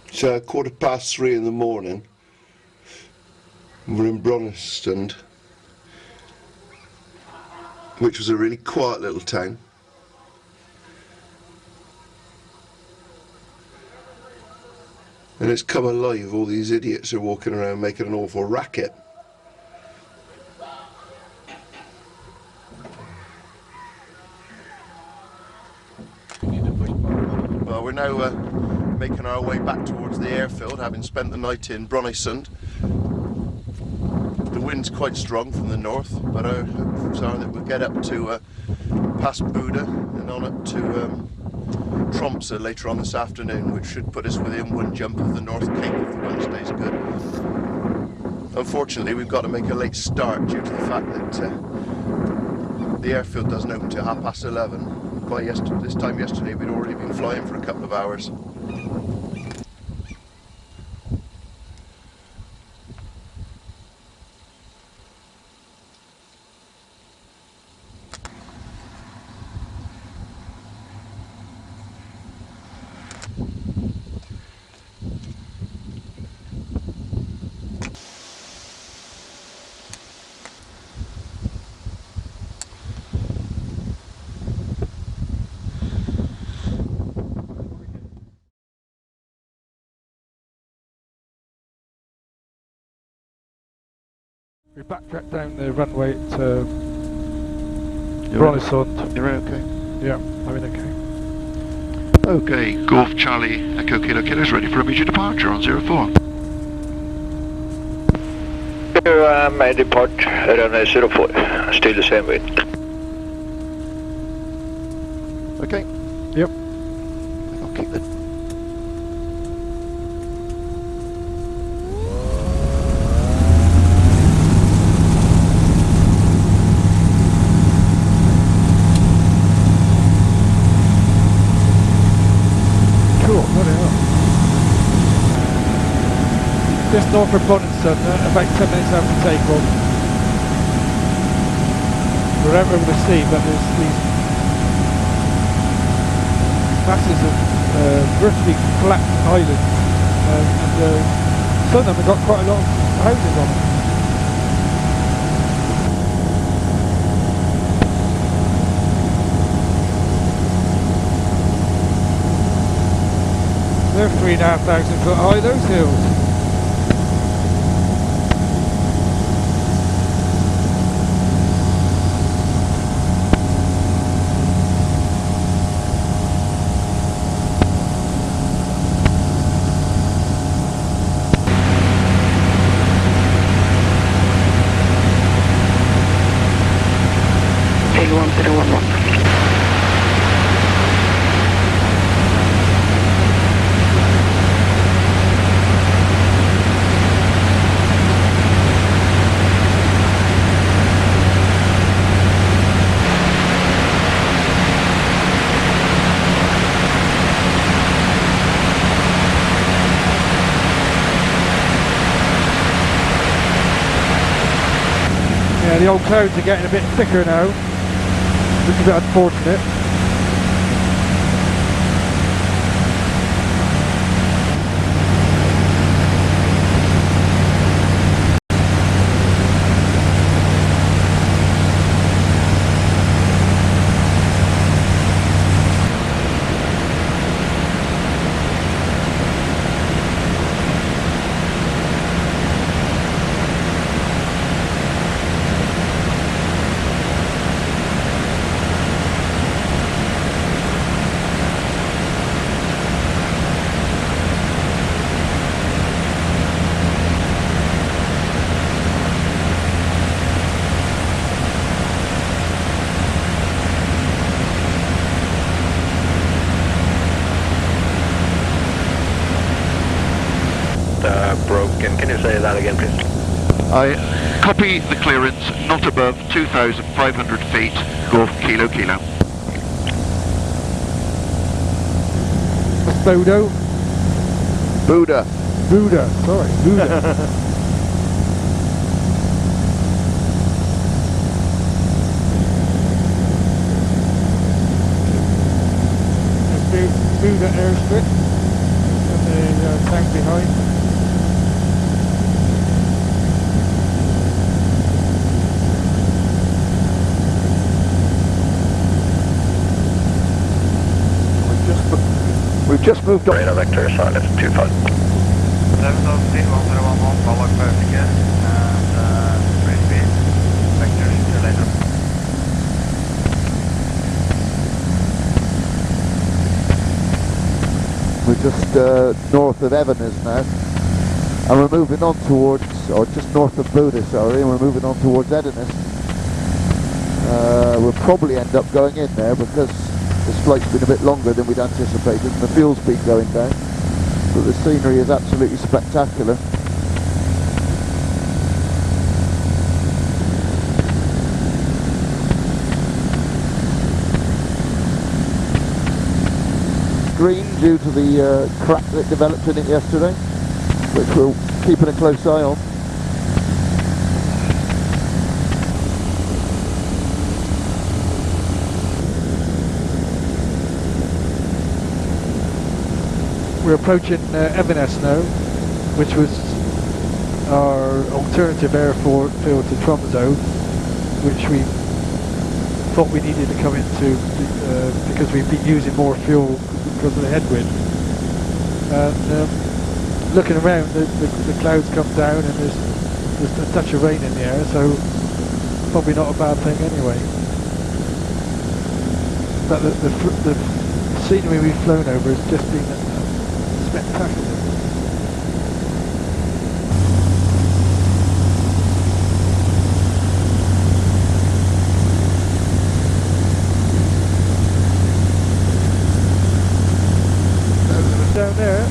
It's 3:15 in the morning. We're in Bronistand, which was a really quiet little town. And it's come alive, all these idiots are walking around making an awful racket. we're now making our way back towards the airfield, having spent the night in Brønnøysund. The wind's quite strong from the north, but our hopes are that we'll get up to past Buda and on up to Tromsø later on this afternoon, which should put us within one jump of the North Cape if the wind stays good. Unfortunately, we've got to make a late start due to the fact that the airfield doesn't open till 11:30. By this time yesterday, we'd already been flying for a couple of hours. We backtracked down the runway at Brønnøysund. You're okay? Yeah, I mean okay. Okay, Golf Charlie Echo Kilo Kilo is ready for immediate departure on 04. May depart runway 04, still the same way. Okay. Yep. I'll keep it. Just north of Brønnøysund, about 10 minutes after takeoff. We're out over the sea, but there's these masses of virtually flat islands, and some of them have got quite a lot of houses on them. They're 3,500 foot high, those hills. Yeah, the old clouds are getting a bit thicker now, which is a bit unfortunate. Broken. Can you say that again, please? I copy the clearance, not above 2,500 feet, Golf Kilo Kilo. Bodo? Buda. Buda, sorry, Buda. Buda airstrip and the tank behind. We've just moved on. Radar vector silent 25. 701, follow perfect again, and free speed, vector to later. just north of Everness now, and we're moving on towards, or just north of Buda, sorry, and we're moving on towards Ederness. We'll probably end up going in there because this flight's been a bit longer than we'd anticipated and the fuel's been going down, but the scenery is absolutely spectacular. Green due to the crack that developed in it yesterday, which we're keeping a close eye on. We're approaching Everness now, which was our alternative airfield to Tromsø, which we thought we needed to come into because we've been using more fuel because of the headwind. And looking around, the clouds come down and there's a touch of rain in the air, so probably not a bad thing anyway. But the scenery we've flown over has just been spectacular. Down there.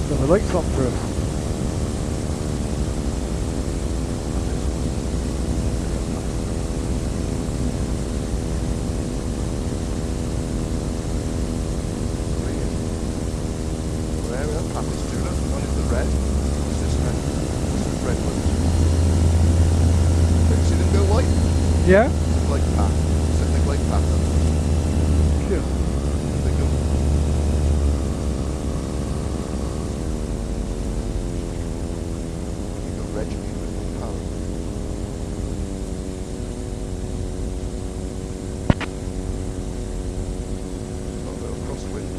Got the lights on for us. Yeah? Like path. Something like path. Cool. They go. You go regiment with power. Oh, they'll crosswind.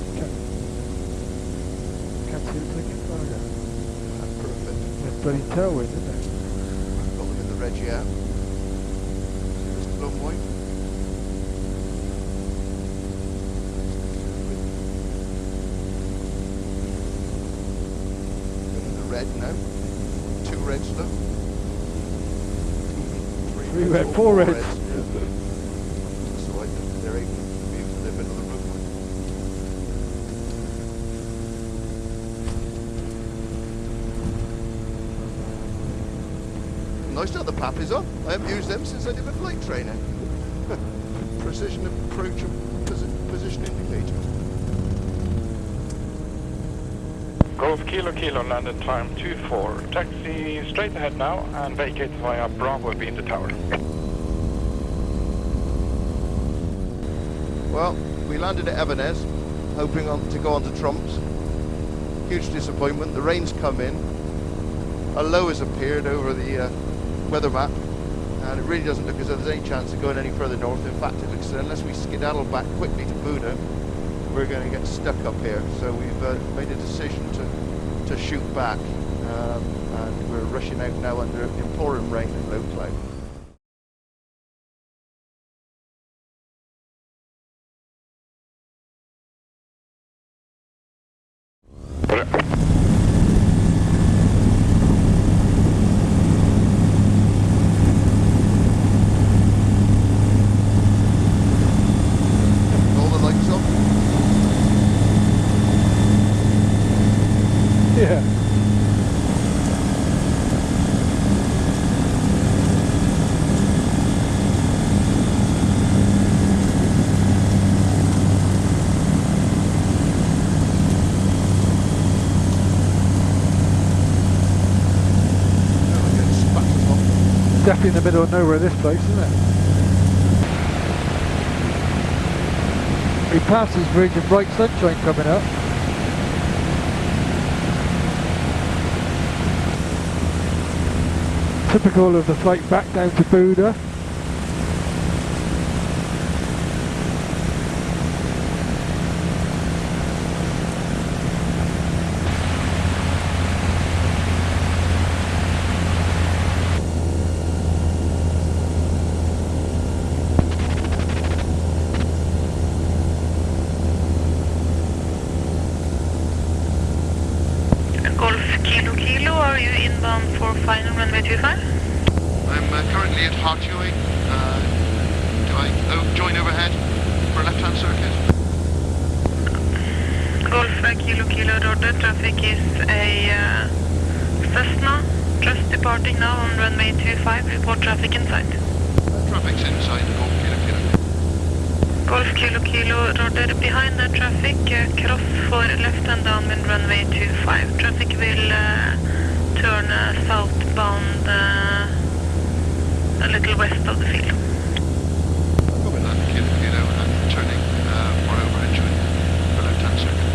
Can't see the clicking fire. That's perfect. It's bloody tailwind, isn't it? Got them in the reg out. Long way. In the red now. 2 reds left. 3 red, 4 reds. Yeah. So they're able to be able to live another roadway. Nice to have the pappies on. I haven't used them since I did my flight training. Precision approach and position indicator. Golf Kilo Kilo landed time 24. Taxi straight ahead now and vacate via Bravo B in the tower. Well, we landed at Everness, hoping to go on to Tromps. Huge disappointment. The rain's come in. A low has appeared over the weather map, and it really doesn't look as though there's any chance of going any further north. In fact, it looks as though unless we skedaddle back quickly to Buda, we're going to get stuck up here. So we've made a decision to shoot back, and we're rushing out now under pouring rain and low cloud. Yeah. definitely in the middle of nowhere, this place, isn't it? We passed this bridge of bright sunshine coming up. Typical of the flight back down to Buda. Golf Kilo Kilo, are you inbound for final runway 25? I'm currently at Hartewing. Do I join overhead for a left-hand circuit? Golf Kilo Kilo Roger, traffic is a Cessna, just departing now on runway 25, report traffic inside. Traffic's inside, Golf Kilo Kilo. Golf Kilo Kilo Roger, behind the traffic, cross for left and downwind runway 25. Traffic will turn southbound a little west of the field. With that, Kilo Kilo, and turning for overhead join for left-hand circuit.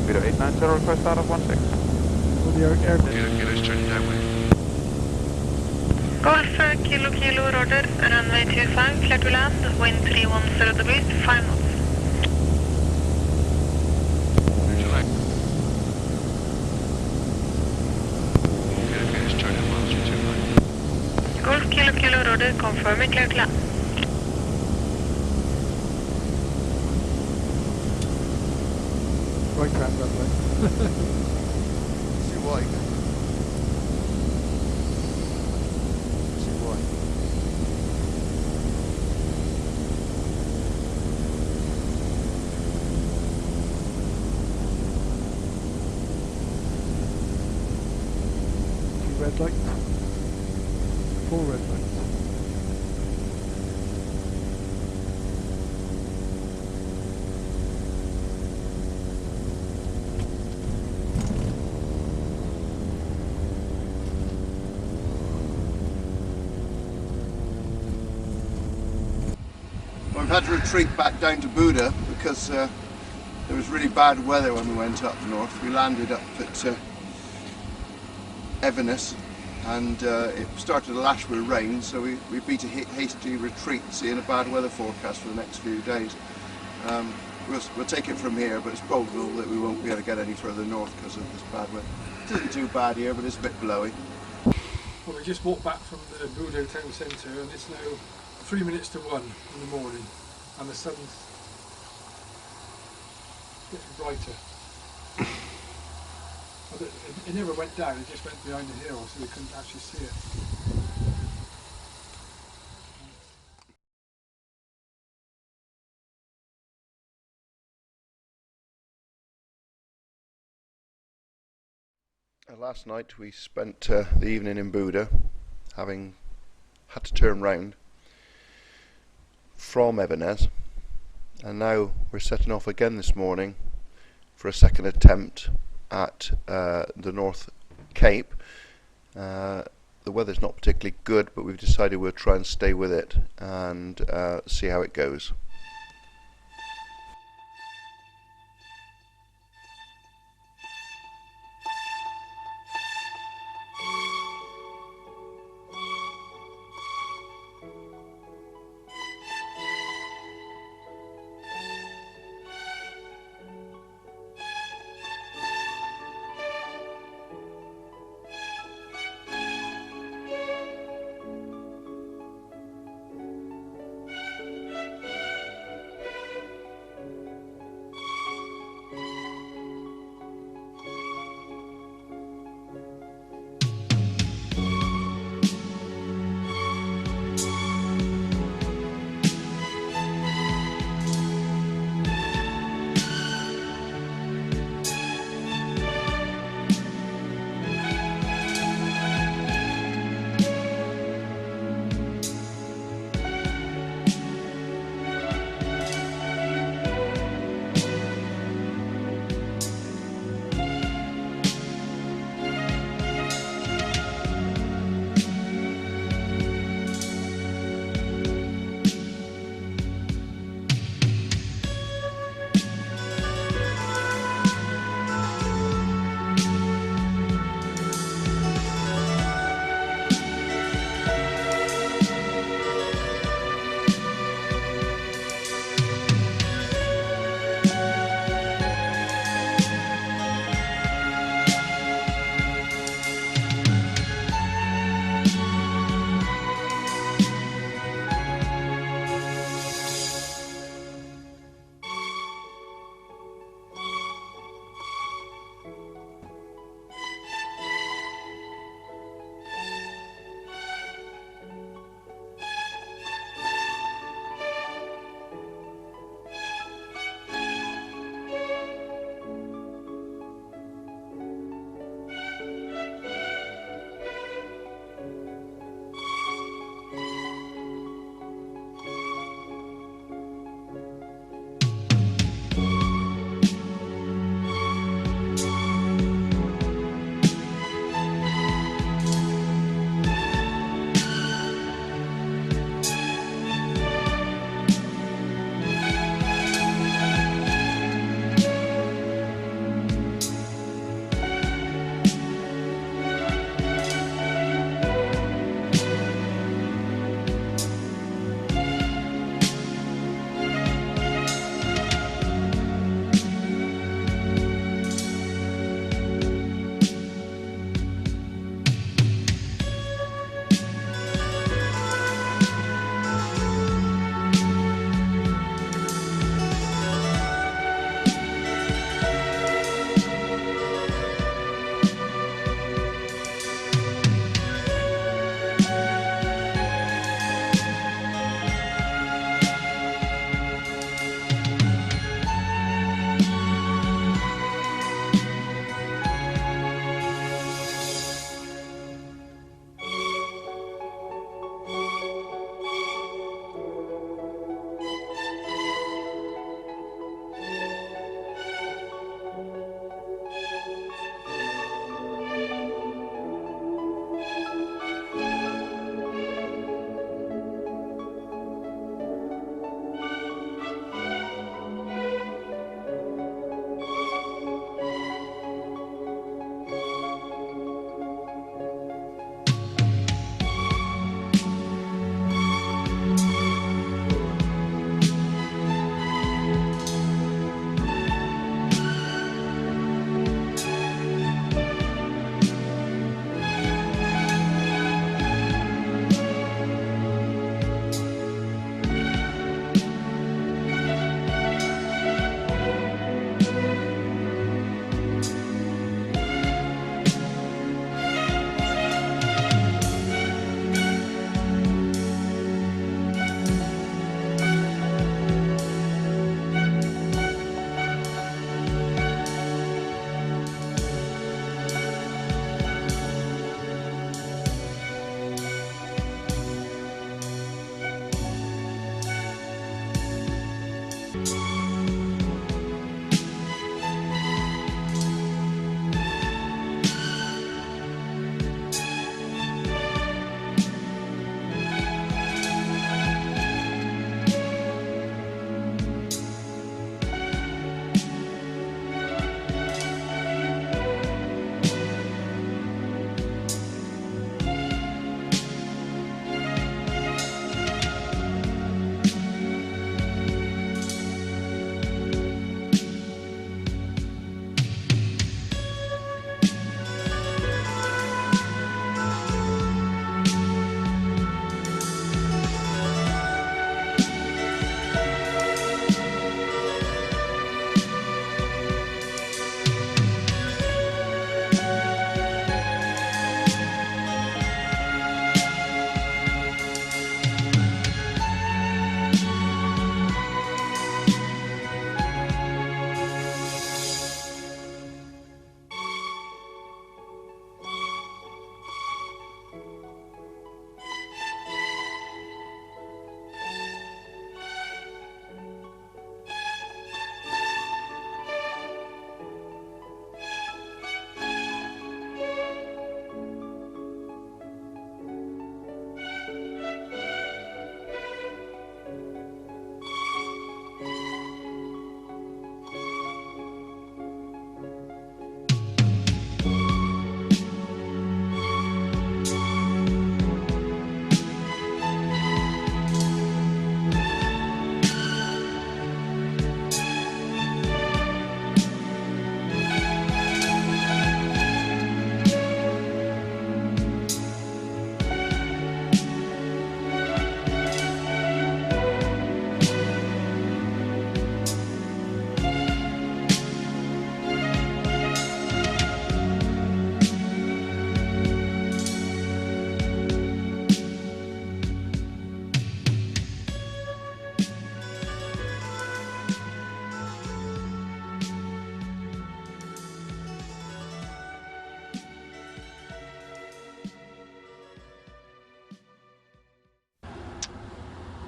Vito 890 request out of 16. Kilo Kilo's turning downwind. Golf Kilo Kilo Roger, runway 25, clear to land, wind 310 degrees, 5 knots. Kilo Kilo's turning miles for 29. Golf Kilo Kilo Roger, confirming clear to land. Right hand runway. See why. See why. Two red lights. 4 red lights. We've had to retreat back down to Buda because there was really bad weather when we went up north. We landed up at Evanes and it started to lash with rain, so we beat a hasty retreat, seeing a bad weather forecast for the next few days. We'll take it from here, but it's probable that we won't be able to get any further north because of this bad weather. It isn't too bad here, but it's a bit blowy. Well, we just walked back from the Buda town centre and it's now 3 minutes to 1 in the morning and the sun's getting brighter. But it never went down, it just went behind the hill so we couldn't actually see it. Last night we spent the evening in Buda, having had to turn round from Evanes, and now we're setting off again this morning for a second attempt at the North Cape. The weather's not particularly good, but we've decided we'll try and stay with it and see how it goes.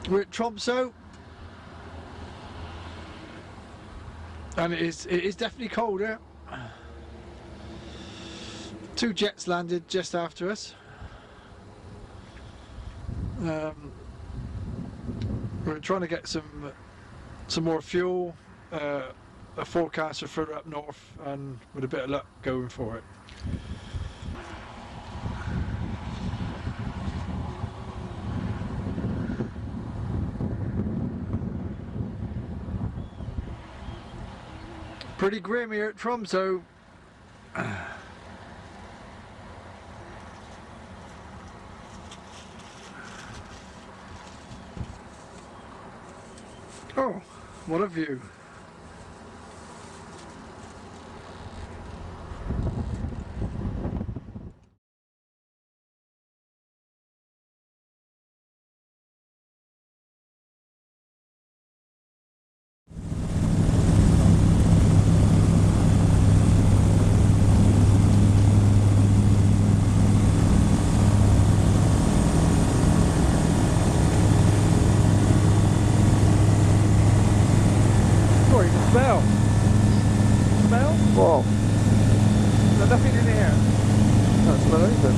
We're at Tromsø, and it is definitely colder. 2 jets landed just after us. We're trying to get some more fuel, a forecaster further up north, and with a bit of luck going for it. Pretty grim here at Tromsø. Oh, what a view. Smell? What? There's nothing in here. Can't smell anything.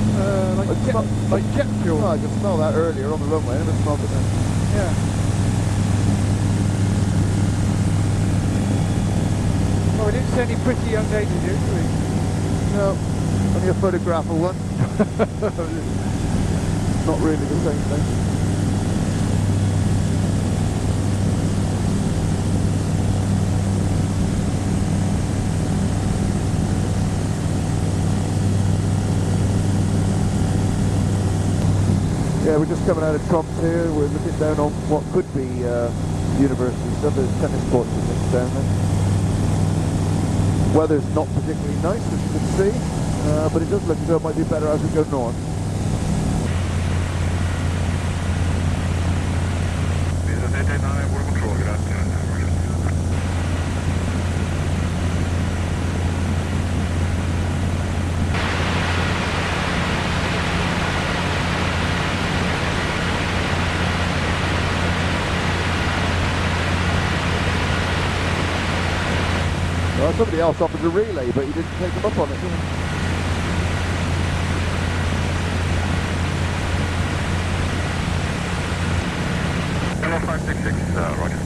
Like jet fuel. No, I could smell that earlier on the runway. I never smelled it then. Yeah. Well, we didn't see any pretty young ladies here, did we? No, only a photograph of one. Not really the same thing. Yeah, we're just coming out of Tromsø here. We're looking down on what could be university stuff. There's tennis courts and things down there. Weather's not particularly nice, as you can see, but it does look as though it might be better as we go north. Well, somebody else offered a relay, but you didn't take them up on it, did you? Hello, 566, roger.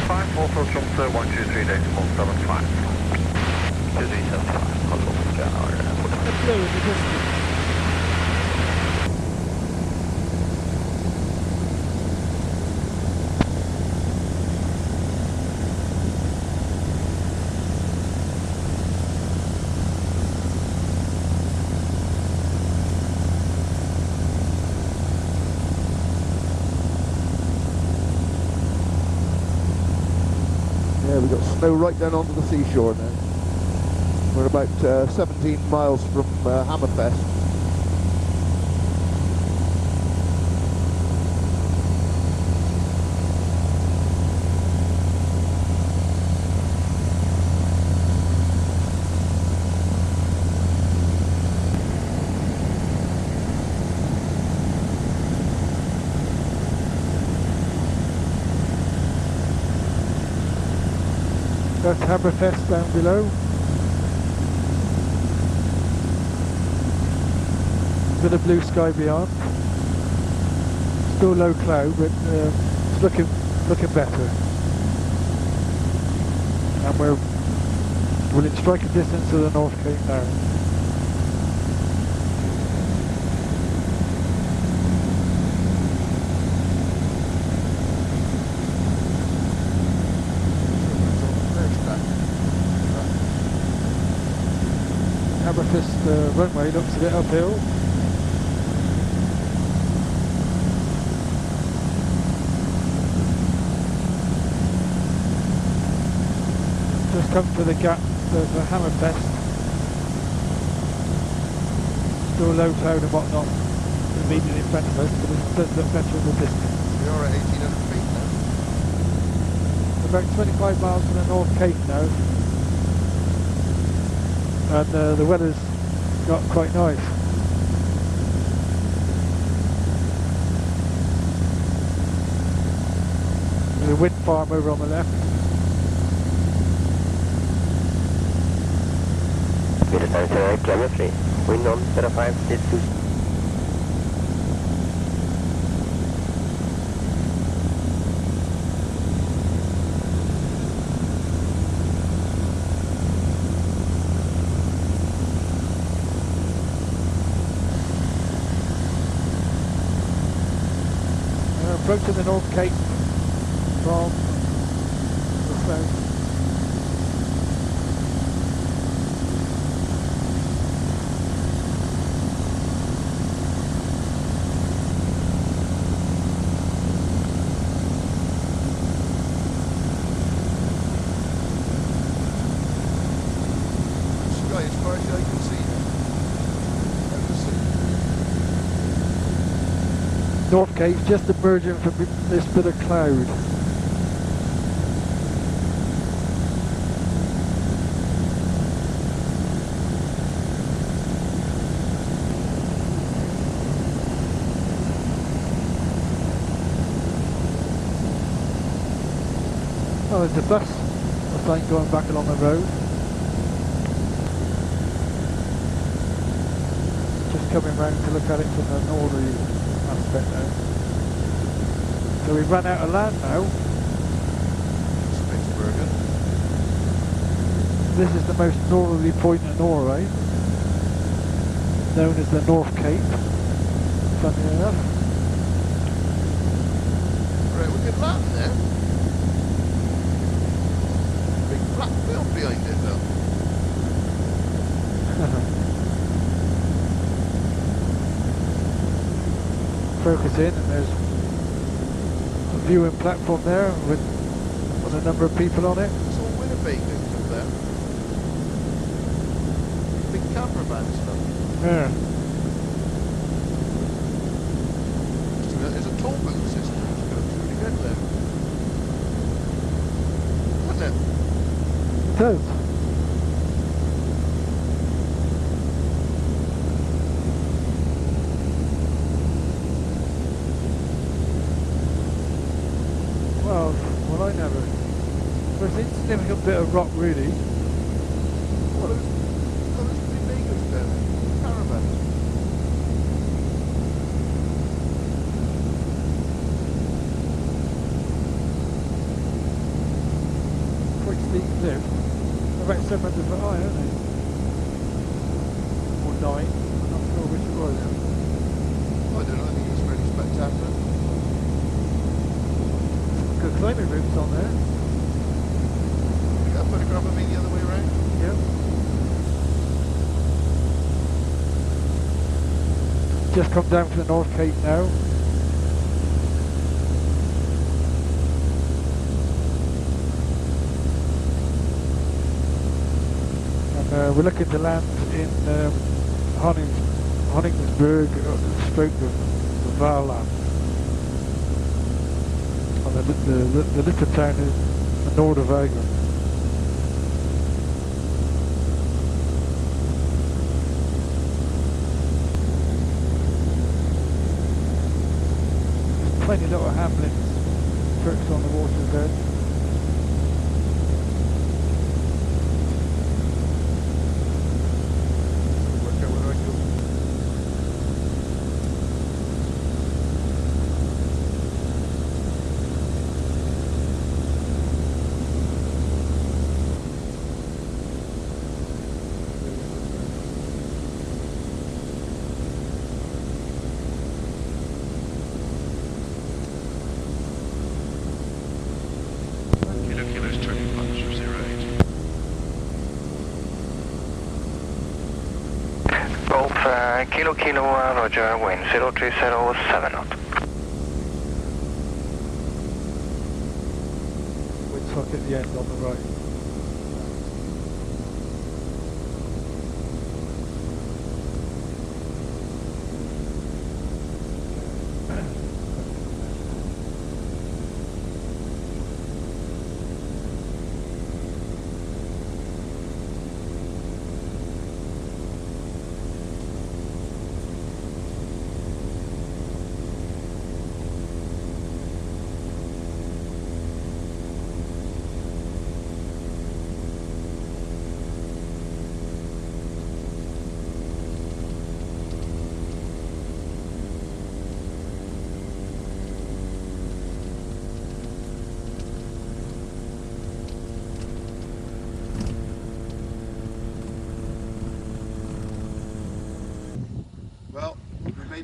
5, also Tromsø, 123.75. 2375, Oslo, Airport. The blue in the distance. Yeah, we've got snow right down onto the seashore now. We're about 17 miles from Hammerfest. That's Hammerfest down below. Bit of blue sky beyond. Still low cloud, but it's looking better. And we're within striking distance of the North Cape now. Hammerfest runway looks a bit uphill. Just come to the gap of Hammerfest. Still low cloud and whatnot immediately in front of us, but it does look better in the distance. We are at 1800 feet now. About 25 miles from the North Cape now. and the weather's got quite nice. There's a wind farm over on the left. Telemetry, wind on 05, did 2. Approaching the North Cape from the south. Sky as far as I can see. Out to sea. North Cape just emerging from this bit of cloud. Oh, there's the bus, I think, going back along the road. Just coming round to look at it from the northerly aspect now. So we've run out of land now. Spitsbergen. This is the most northerly point in Norway, known as the North Cape, funny enough. Right, we can land there. Big black field behind it though. Focus in, and there's a viewing platform there with a number of people on it. It's all Winnebago's up there. Big cameraman stuff. Yeah. There's a toll booth system to go through to get there. Isn't it? It does. Well, I never. But it's an insignificant bit of rock, really. Well, there's Winnebago's there. Caravans. Quite steep cliff. They're about 700 foot high, aren't they? Or 9. I'm not sure which it was. I don't know, I think it's really spectacular. Good climbing routes on there. You got a photograph of me the other way around? Yep. Just come down to the North Cape now. And we're looking to land in Honningsburg, stroke of Valand. The little town is the Nordervagen. Plenty little hamlets perched on the water's edge. Work out where I go. Kilos 20 miles from 08. Golf, Kilo, Roger, wind 0307 knot. Windsock at the end on the right.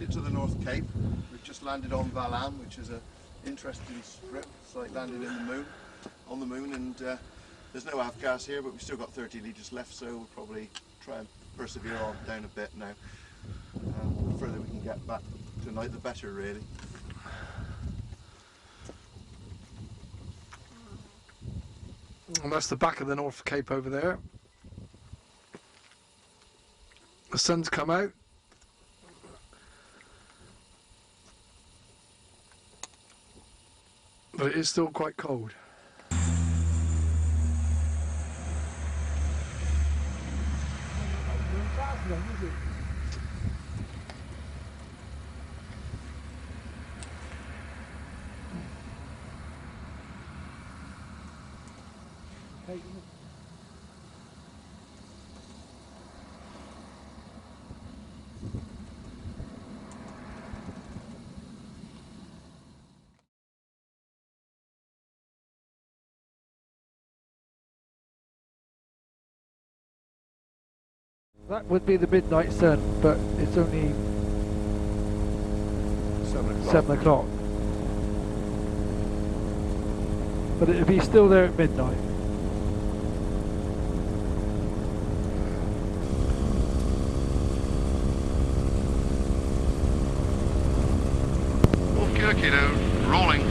made it to the North Cape. We've just landed on Valham, which is an interesting strip. It's like landing in the moon, on the moon, and there's no avgas here, but we've still got 30 litres left, so we'll probably try and persevere on down a bit now. The further we can get back tonight, the better, really. And that's the back of the North Cape over there. The sun's come out. But it is still quite cold. That would be the midnight sun, but it's only 7 o'clock. But it'll be still there at midnight. Kilo, rolling.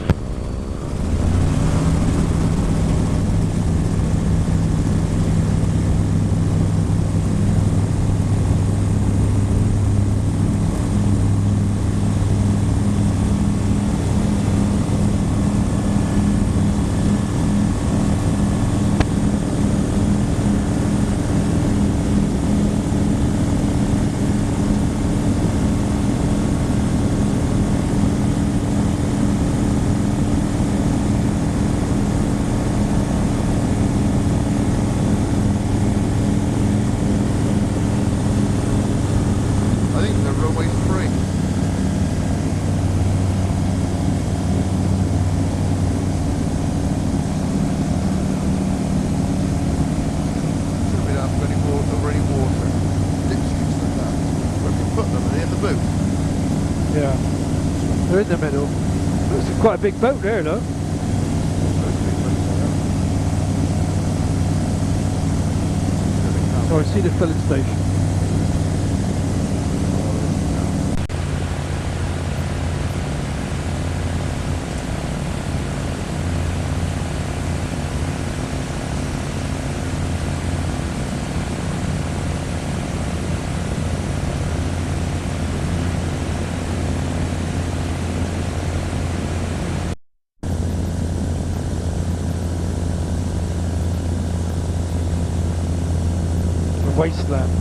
Yeah, they're in the middle. It's quite a big boat there, though. Oh, I see the filling station. Wasteland.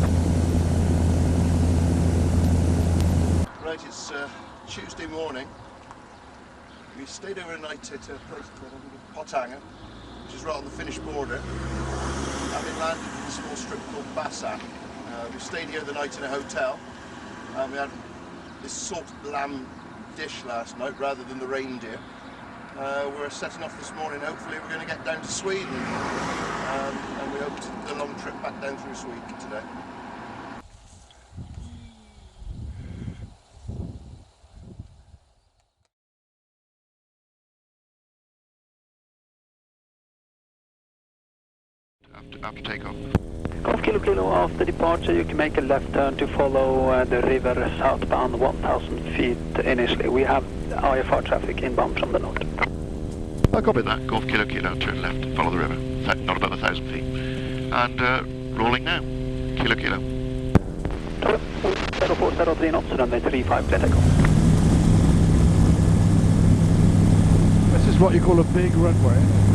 Right, it's Tuesday morning. We stayed overnight at a place called Pothanger, which is right on the Finnish border. Having landed in a small strip called Bassac. We stayed here the night in a hotel. We had this salt lamb dish last night rather than the reindeer. We're setting off this morning. Hopefully we're going to get down to Sweden. And we hope the long trip back down through Sweden today. After takeoff. Golf Kilo Kilo, after departure you can make a left turn to follow the river southbound 1,000 feet initially. We have IFR traffic inbound from the north. I'll copy that. Golf Kilo Kilo, turn left, follow the river. Not about 1,000 feet. And rolling now. Kilo Kilo. 0403 knots, runway 35, clear takeoff. This is what you call a big runway, isn't it?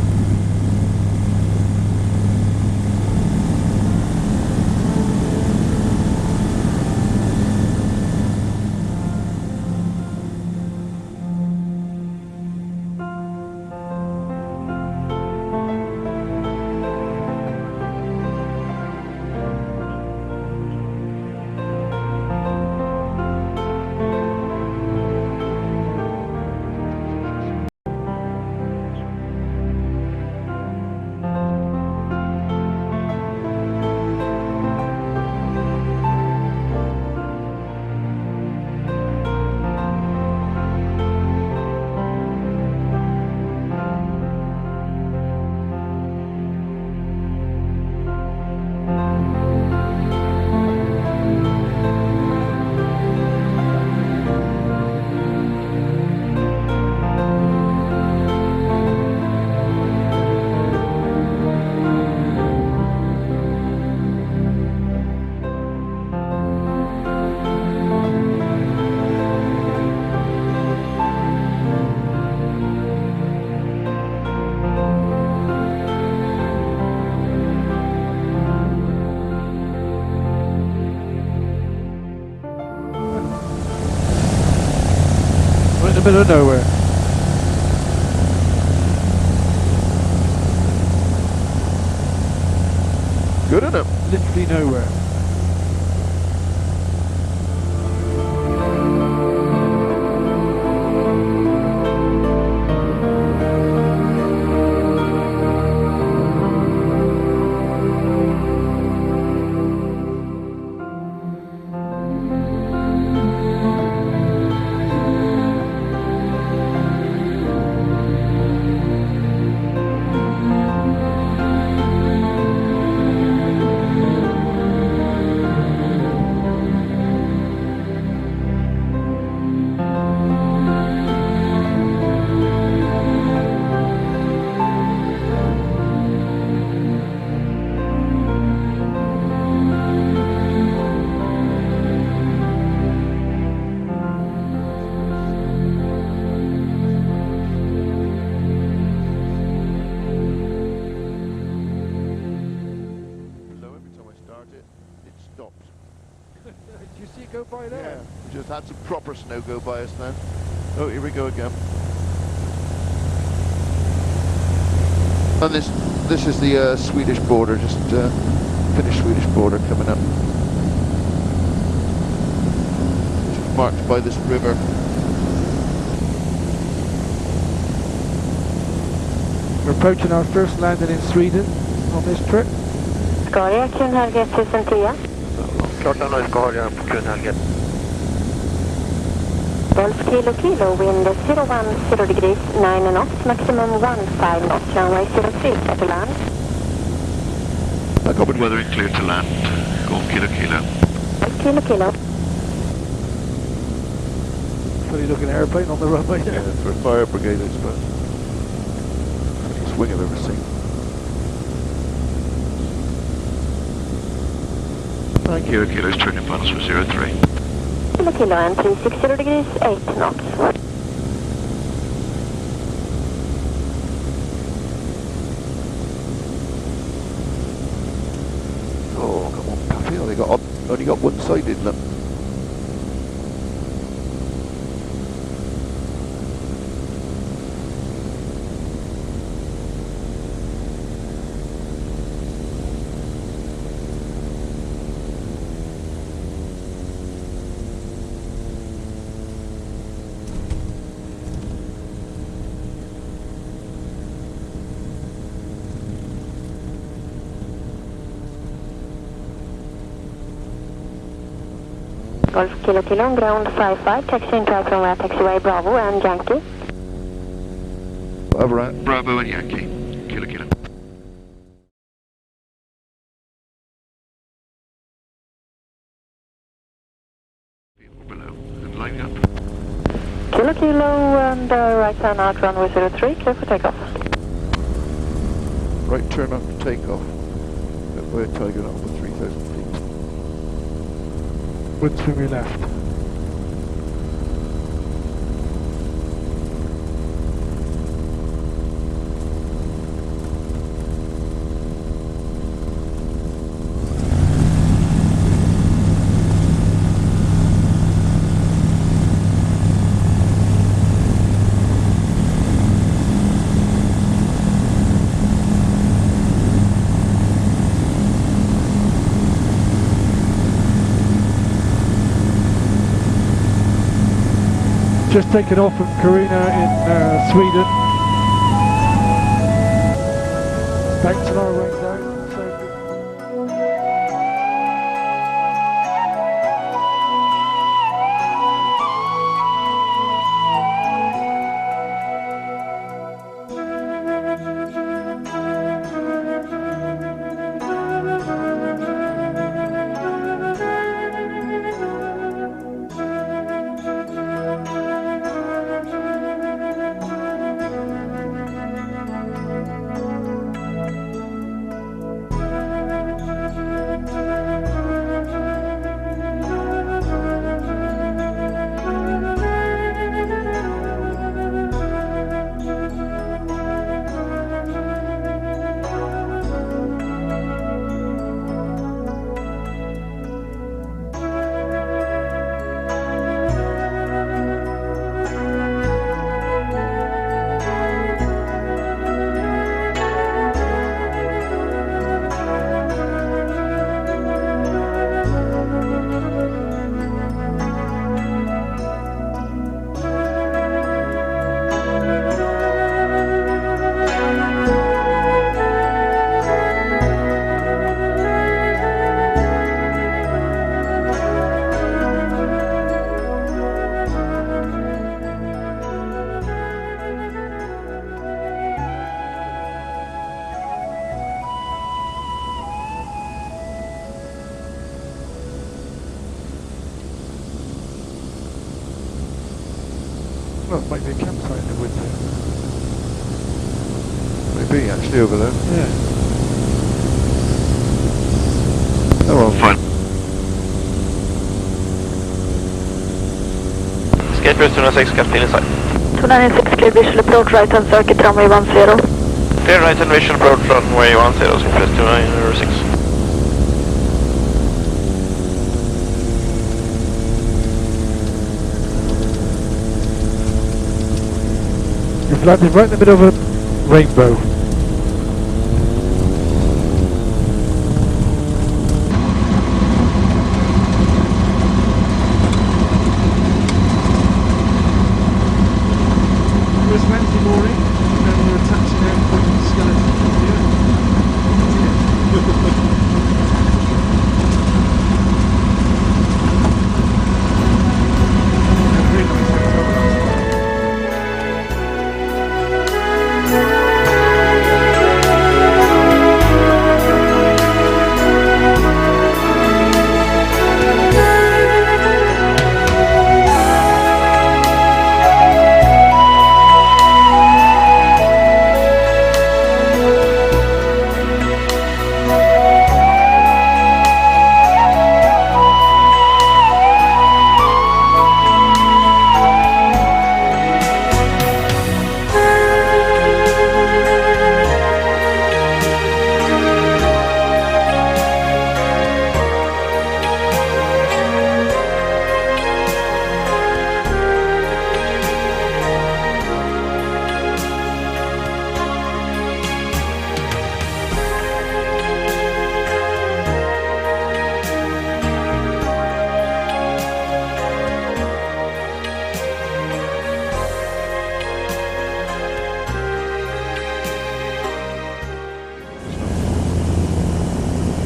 middle of nowhere. Good enough. Literally nowhere. Did you see it go by there? Yeah, we just had some proper snow go by us then. Oh, here we go again. And this is the Swedish border, just Finnish Swedish border coming up. Just marked by this river. We're approaching our first landing in Sweden on this trip. Skaria, Kunhelge 1010. Klart han nu ska ha det på Kunhelge. Golf Kilo Kilo, wind 010 degrees, 9 knots, maximum 15 knots, runway 03, clear to land. Good weather and clear to land. Golf Kilo Kilo. Golf Kilo Kilo. Funny looking airplane on the runway there. Yeah, for a fire brigade, I suppose. Funniest wing I've ever seen. Kilo Kilo's turning finals for 03. Kilo Kilo and 360 degrees, 8 knots. Oh, come on, Pappy, only got one side in them. Golf Kilo Kilo on ground 55, taxi and drive from where taxiway Bravo and Yankee. Bravo and Yankee. Kilo Kilo. Below and lining up. Kilo Kilo and right turn out runway 03, clear for takeoff. Right turn up for takeoff. We're taking off with 3,000 feet. Would swing me left. Just taken off from Carina in Sweden. Back to our range out. Oh, it might be a campsite in the woods there. Maybe actually over there. Yeah. Oh well. Fine. Skatebridge 206, captain inside. 296 clear visual approach right hand circuit runway 10. Clear right hand visual approach runway 10, Skatebridge 296. You've landed right in the middle of a rainbow. It was Wednesday morning, and we were attaching airport skeleton to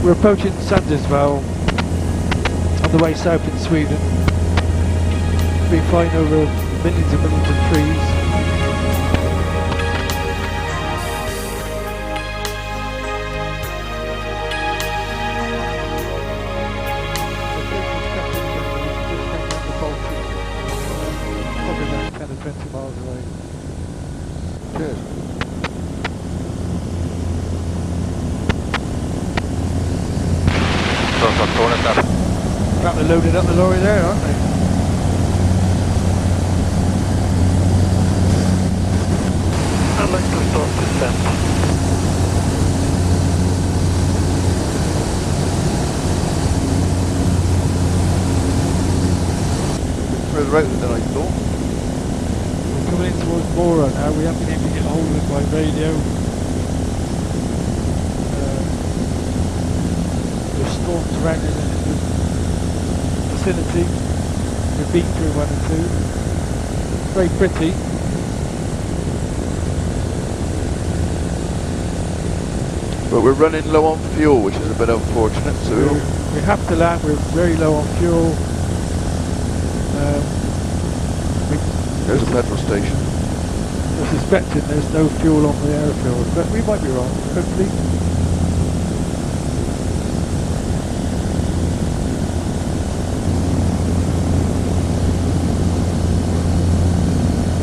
We're approaching Sandisvall on the way south in Sweden. Been flying over millions and millions of trees. Probably about 10 or 20 miles away. Good. About to load it up the lorry there, aren't they? I'd like to start descent. Further out than I thought. We're coming in towards Mora now. We haven't been able to get hold of it by radio. There's storms surrounding the vicinity. We've been through 1 and 2. Very pretty. But we're running low on fuel, which is a bit unfortunate, so We have to land. We're very low on fuel. there's a petrol station. We're suspecting there's no fuel on the airfield, but we might be wrong, hopefully.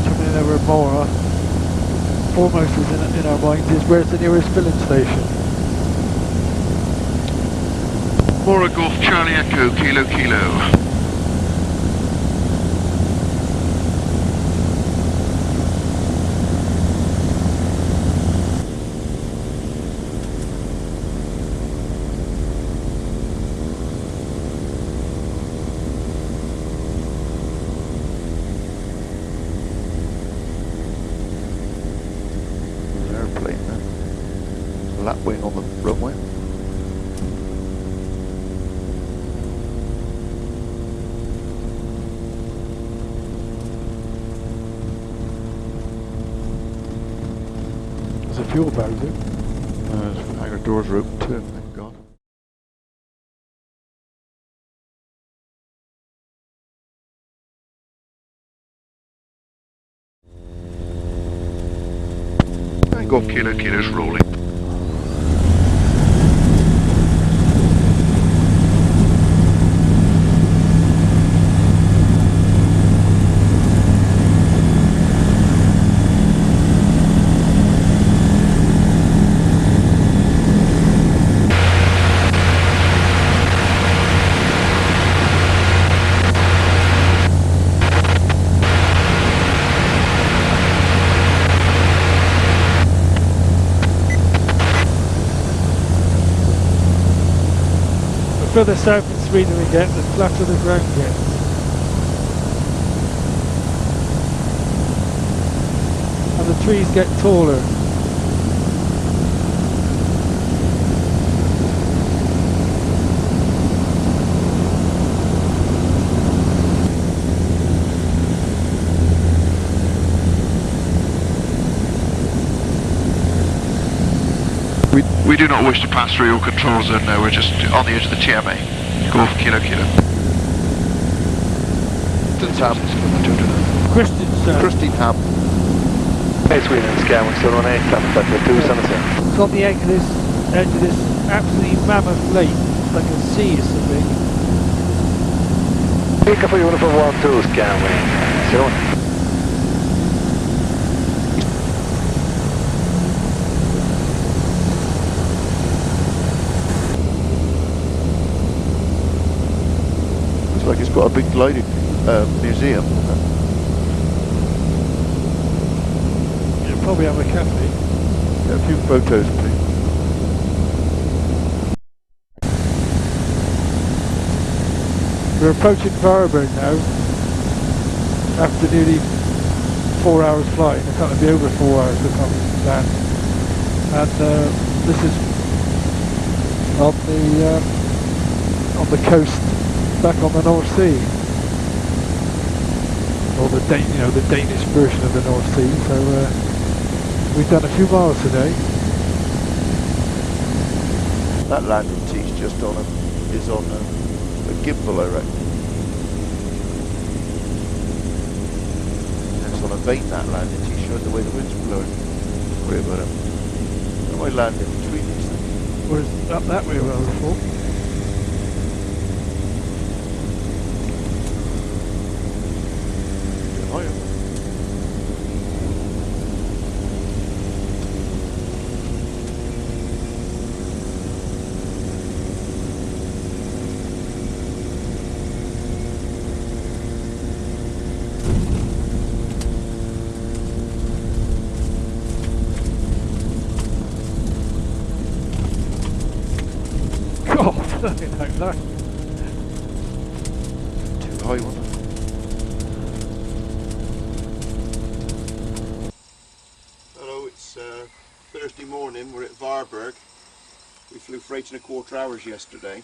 Coming in over Mora, foremost is in our minds is where's the nearest filling station. Mora Golf Charlie Echo, Kilo Kilo. Airplane there. Lap wing on the runway. There's a fuel bag, is it? Hangar doors are open too, thank God. Golf Kilo Kilo's rolling. further south in Sweden we get, the flatter the ground gets. And the trees get taller. We do not wish to pass through your control zone now, we're just on the edge of the TMA. Golf Kilo Kilo. Christiansham. Hey Sweden, Scan 118, Clapper 277. It's on the edge of this absolutely mammoth lake. It's like a sea, it's so big. Pick up a uniform 12, Scan 118. Like it's got a big gliding museum. You'll probably have a cafe. Yeah, a few photos, please. We're approaching Varberg now. After nearly 4 hours flying. It's going to be over 4 hours to come land. And this is on the coast. Back on the North Sea, or the the Danish version of the North Sea. So we've done a few miles today. That landing tee's just on is on a gimbal, I reckon. And it's on a vane, that landing tee, showing the way the wind's blowing. Worry about it. How do I land in between these things? Or is up that way well before? Nothing like that. Too high, wasn't it? Hello, it's Thursday morning. We're at Varberg. We flew for 8.25 hours yesterday.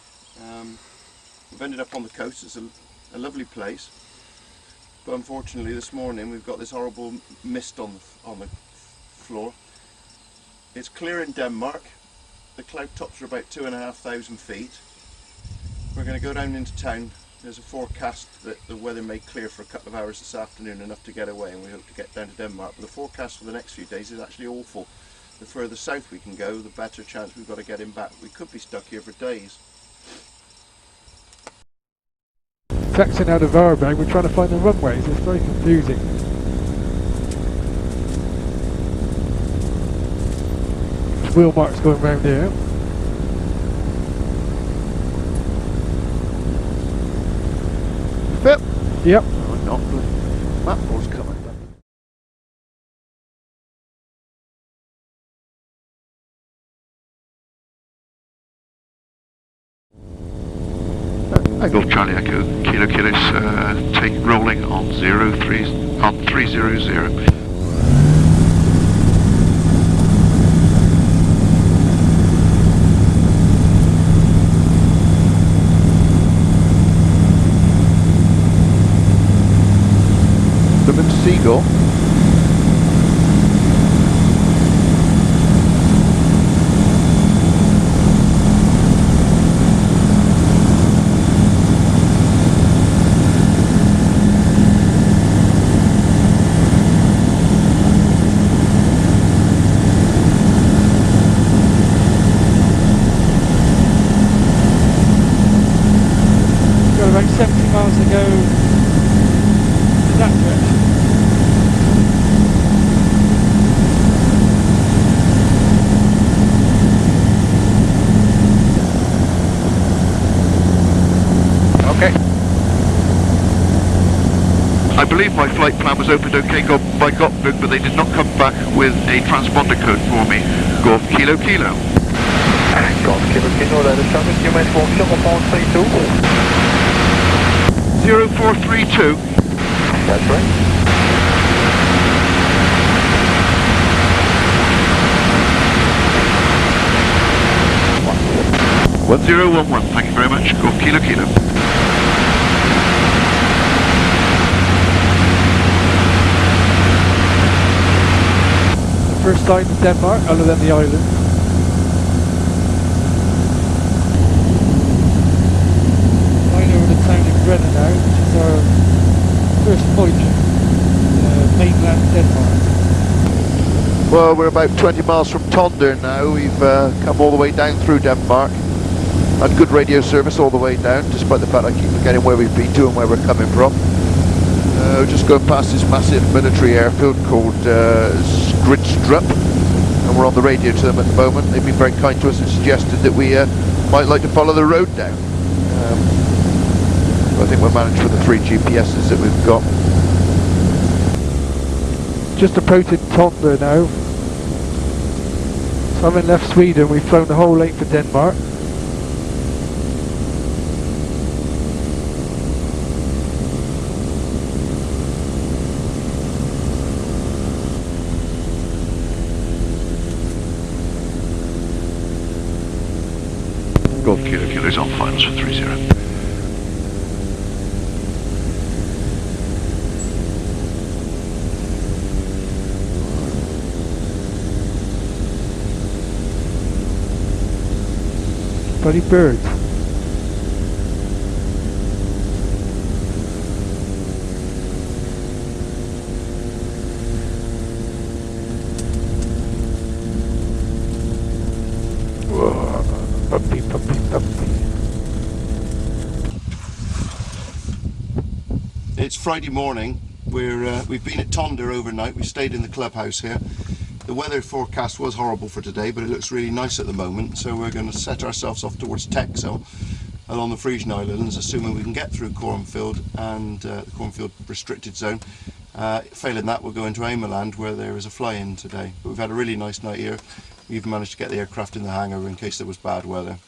We've ended up on the coast. It's a lovely place. But unfortunately this morning we've got this horrible mist on the floor. It's clear in Denmark. The cloud tops are about 2,500 feet. We're going to go down into town. There's a forecast that the weather may clear for a couple of hours this afternoon, enough to get away, and we hope to get down to Denmark. But the forecast for the next few days is actually awful. The further south we can go, the better chance we've got of getting back. We could be stuck here for days. Taxiing out of Varberg, we're trying to find the runways. It's very confusing. There's wheel marks going round here. Yep. Yep. Oh, not good. Map ball's coming. Golf Charlie Echo Kilo Kilos, take rolling on 300. Seagull. Got about 70 miles to go in that direction. I believe my flight plan was opened okay by Gothenburg, but they did not come back with a transponder code for me. Golf Kilo Kilo. Golf Kilo Kilo, that is traffic, you might walk 0432. 0432. That's right. What? 1011, thank you very much. Golf Kilo Kilo. First sign in Denmark, other than the island. Right over the town of Brenner now, which is our first point in mainland Denmark. Well, we're about 20 miles from Tonder now. We've come all the way down through Denmark. Had good radio service all the way down, despite the fact I keep forgetting where we've been to and where we're coming from. We're just going past this massive military airfield called Skridstrup, and we're on the radio to them at the moment. They've been very kind to us and suggested that we might like to follow the road down. I think we're managed with the 3 GPSs that we've got. Just approaching Tonder now. So having left Sweden, we've flown the whole length of Denmark. Golf Kilo Kilo is on finals for 30. Bloody birds. Puppy, puppy, puppy. It's Friday morning. We've been at Tonder overnight. We stayed in the clubhouse here. The weather forecast was horrible for today, but it looks really nice at the moment, so we're going to set ourselves off towards Texel along the Frisian Islands, assuming we can get through Cornfield and the Cornfield restricted zone. Failing that, we'll go into Amerland, where there is a fly-in today. But we've had a really nice night here. We even managed to get the aircraft in the hangar in case there was bad weather.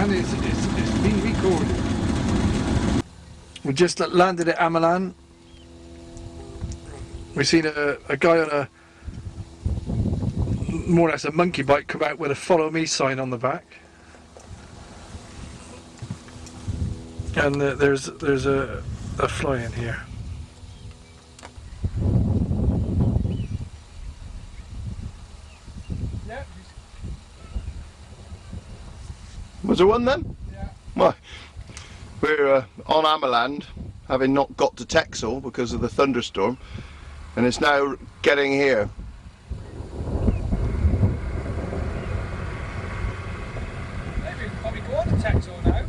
man is being recorded. We just landed at Amalan. We've seen a guy on a more or less a monkey bike come out with a follow me sign on the back. And there's a fly in here. Yeah. Was there one then? Yeah. Well, we're on Amaland, having not got to Texel because of the thunderstorm, and it's now getting here. Maybe we can probably go on to Texel now.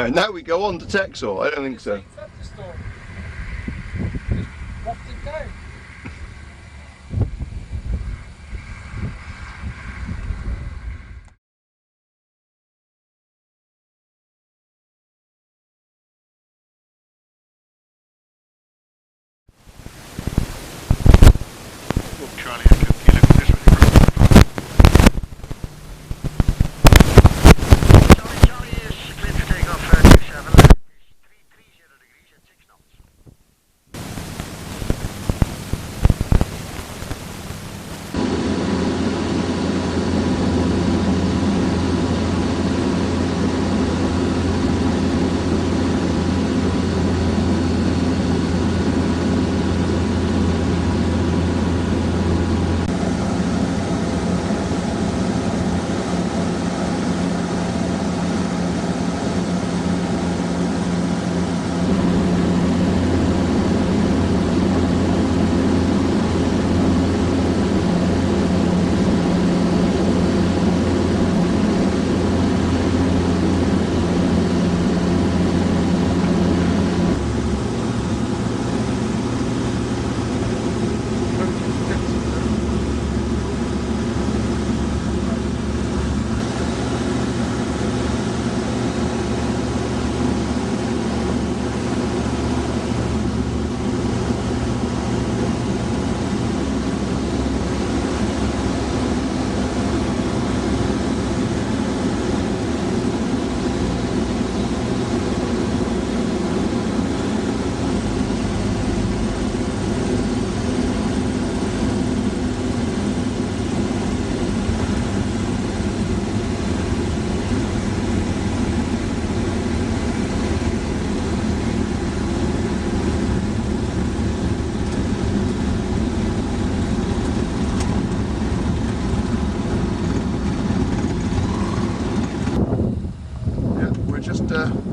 Now we go on to Texel. I don't think so. Thunderstorm. Just wafted down. Charlie Echo Kilo, this way. Charlie is clear to take off 27, 330 degrees at 6 knots.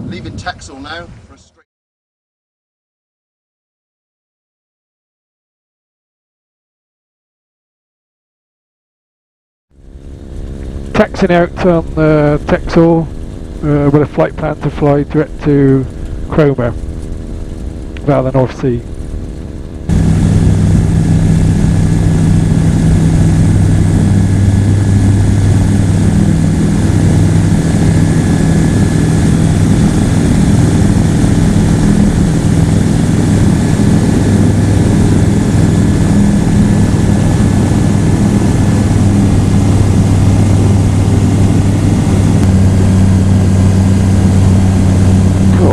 Leaving Texel now for a straight. Taxiing out on Texel with a flight plan to fly direct to Cromer via the North Sea.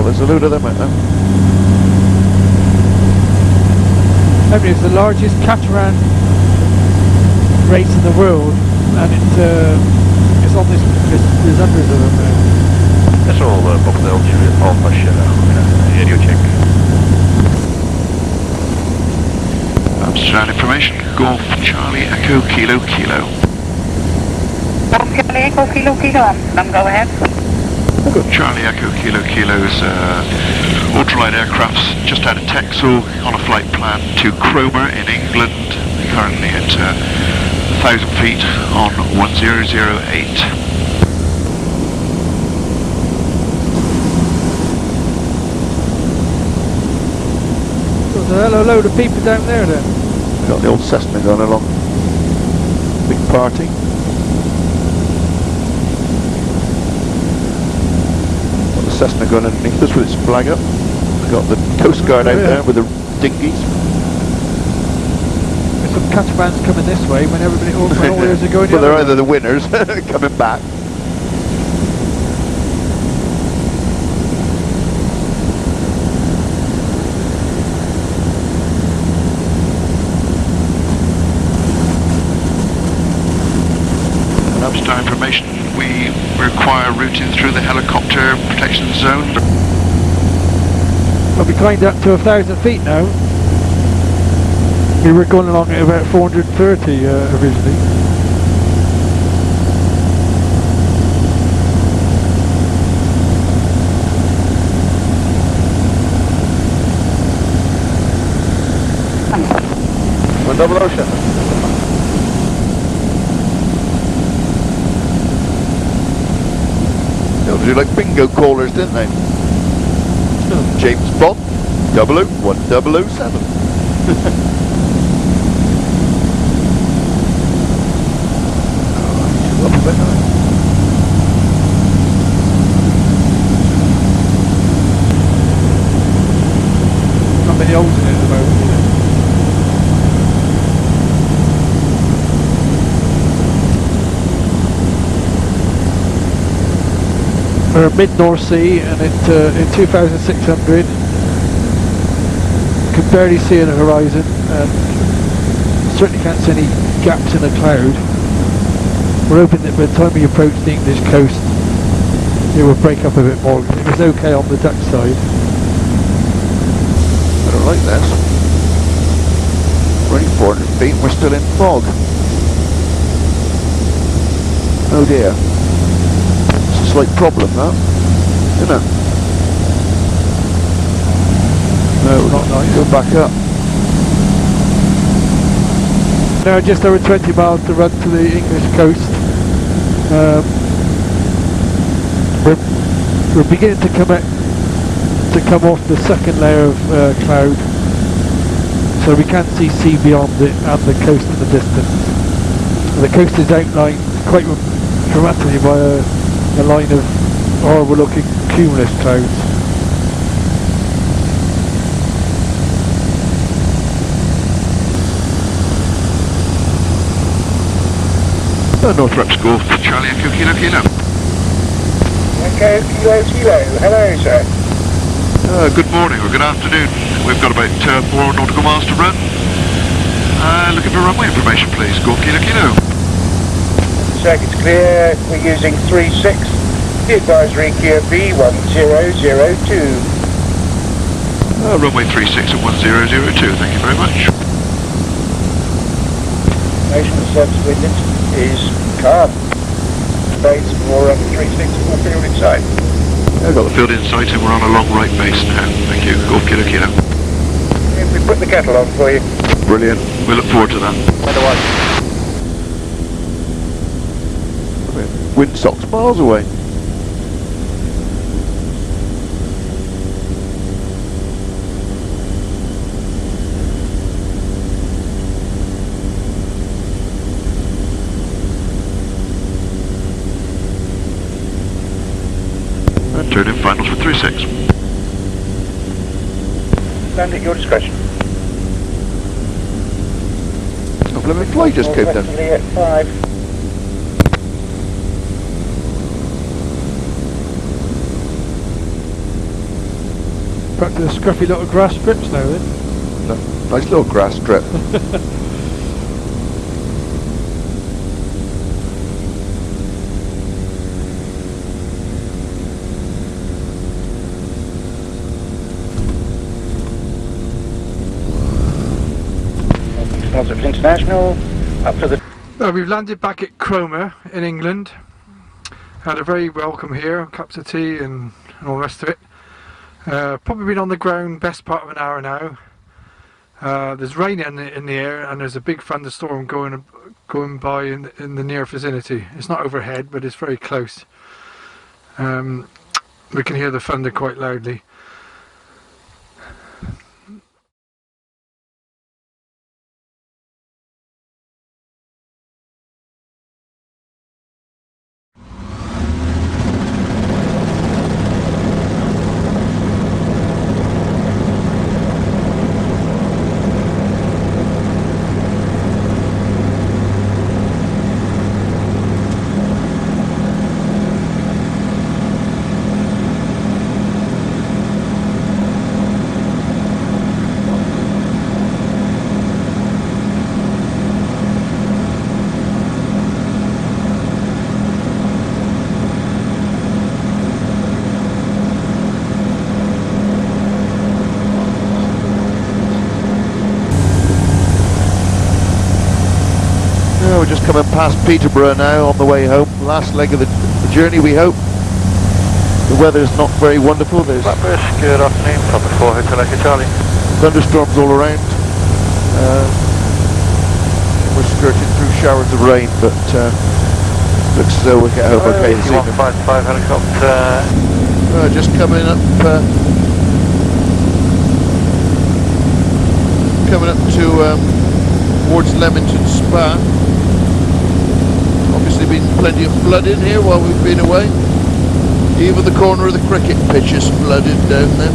There's a load of them out there. It's the largest catamaran race in the world, and it's on this. There's hundreds of them now. That's all booked all for radio check. Amsterdam information, Golf Charlie Echo Kilo Kilo. Golf Charlie Echo Kilo Kilo, Amsterdam, go ahead. Charlie Echo Kilo Kilo's ultralight aircrafts just out of Texel on a flight plan to Cromer in England, currently at 1,000 feet on 1008. So there's a hello load of people down there then. Got the old Cessna going along. Big party. Cessna going underneath us with its flag up. We've got the Coast Guard out there with the dinghies. There's some catamaranes coming this way when all the others are going the well, they're other either the winners coming back. We require routing through the helicopter protection zone. Well, we climbed up to 1,000 feet now. We were going along at about 430 originally. One double ocean. They do like bingo callers, didn't they? James Bond, 001-007. Up a bit now. Not many holes in it at the moment, is it? We're mid-North Sea and in 2,600. Can barely see the horizon and certainly can't see any gaps in the cloud. We're hoping that by the time we approach the English coast it will break up a bit more. It was okay on the Dutch side. I don't like this. We're only 400 feet and we're still in fog. Oh dear. It's a slight problem that, isn't it? No, not nice. Go back up. Now just over 20 miles to run to the English coast. We're beginning to come off the second layer of cloud, so we can see sea beyond it and the coast in the distance. The coast is outlined quite dramatically by a line of horrible looking cumulus clouds. Northrop School, Charlie Echo Kilo Kilo. Echo Kilo Kilo, hello sir. Good morning or good afternoon. We've got about 4 nautical miles to run. Looking for runway information please, Golf Kilo Kilo. Circuit's clear, we're using 36. The advisory QB 1002. Runway 36 at 1002, thank you very much. Information the surface wind is calm. Base for 36 full field in sight. I've got the field in sight and we're on a long right base now. Thank you. Golf Kilo Kilo. If we put the kettle on for you. Brilliant. We look forward to that. Windsock's miles away. Turn in finals for 36. Land at your discretion. A blooming fly just came down. At 5. Back to the scruffy little grass strips now then. No, nice little grass strip. International, up to the... We've landed back at Cromer in England. Had a very welcome here, cups of tea and all the rest of it. Probably been on the ground best part of an hour now. There's rain in the air and there's a big thunderstorm going by in the near vicinity. It's not overhead but it's very close. We can hear the thunder quite loudly. coming past Peterborough now on the way home. Last leg of the journey, we hope. The weather's not very wonderful. There's good afternoon, Papa 4 Hotel Echo Charlie. thunderstorms all around. We're skirting through showers of rain, but looks as though we'll get home okay this evening. 155 helicopter. Just coming up towards Leamington Spa. Obviously been plenty of flooding here while we've been away. Even the corner of the cricket pitch is flooded down there.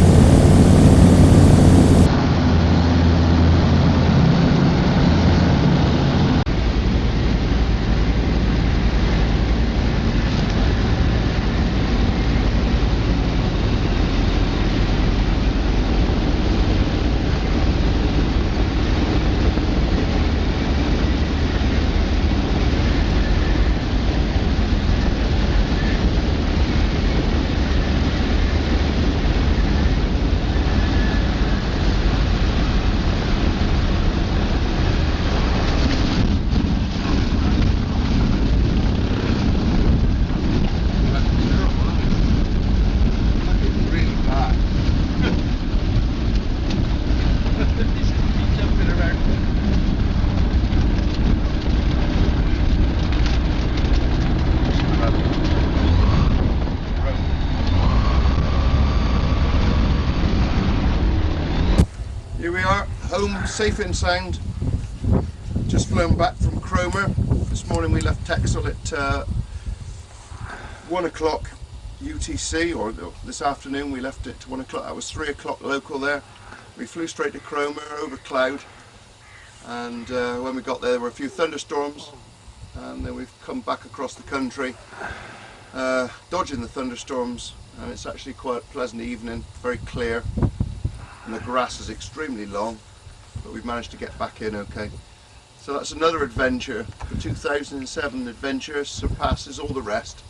Here we are, home safe and sound. Just flown back from Cromer. This morning we left Texel at 1 o'clock UTC, or this afternoon we left at 1 o'clock. That was 3 o'clock local there. We flew straight to Cromer over cloud, and when we got there were a few thunderstorms, and then we've come back across the country dodging the thunderstorms, and it's actually quite a pleasant evening, very clear. And the grass is extremely long, but we've managed to get back in okay. So that's another adventure. The 2007 adventure surpasses all the rest.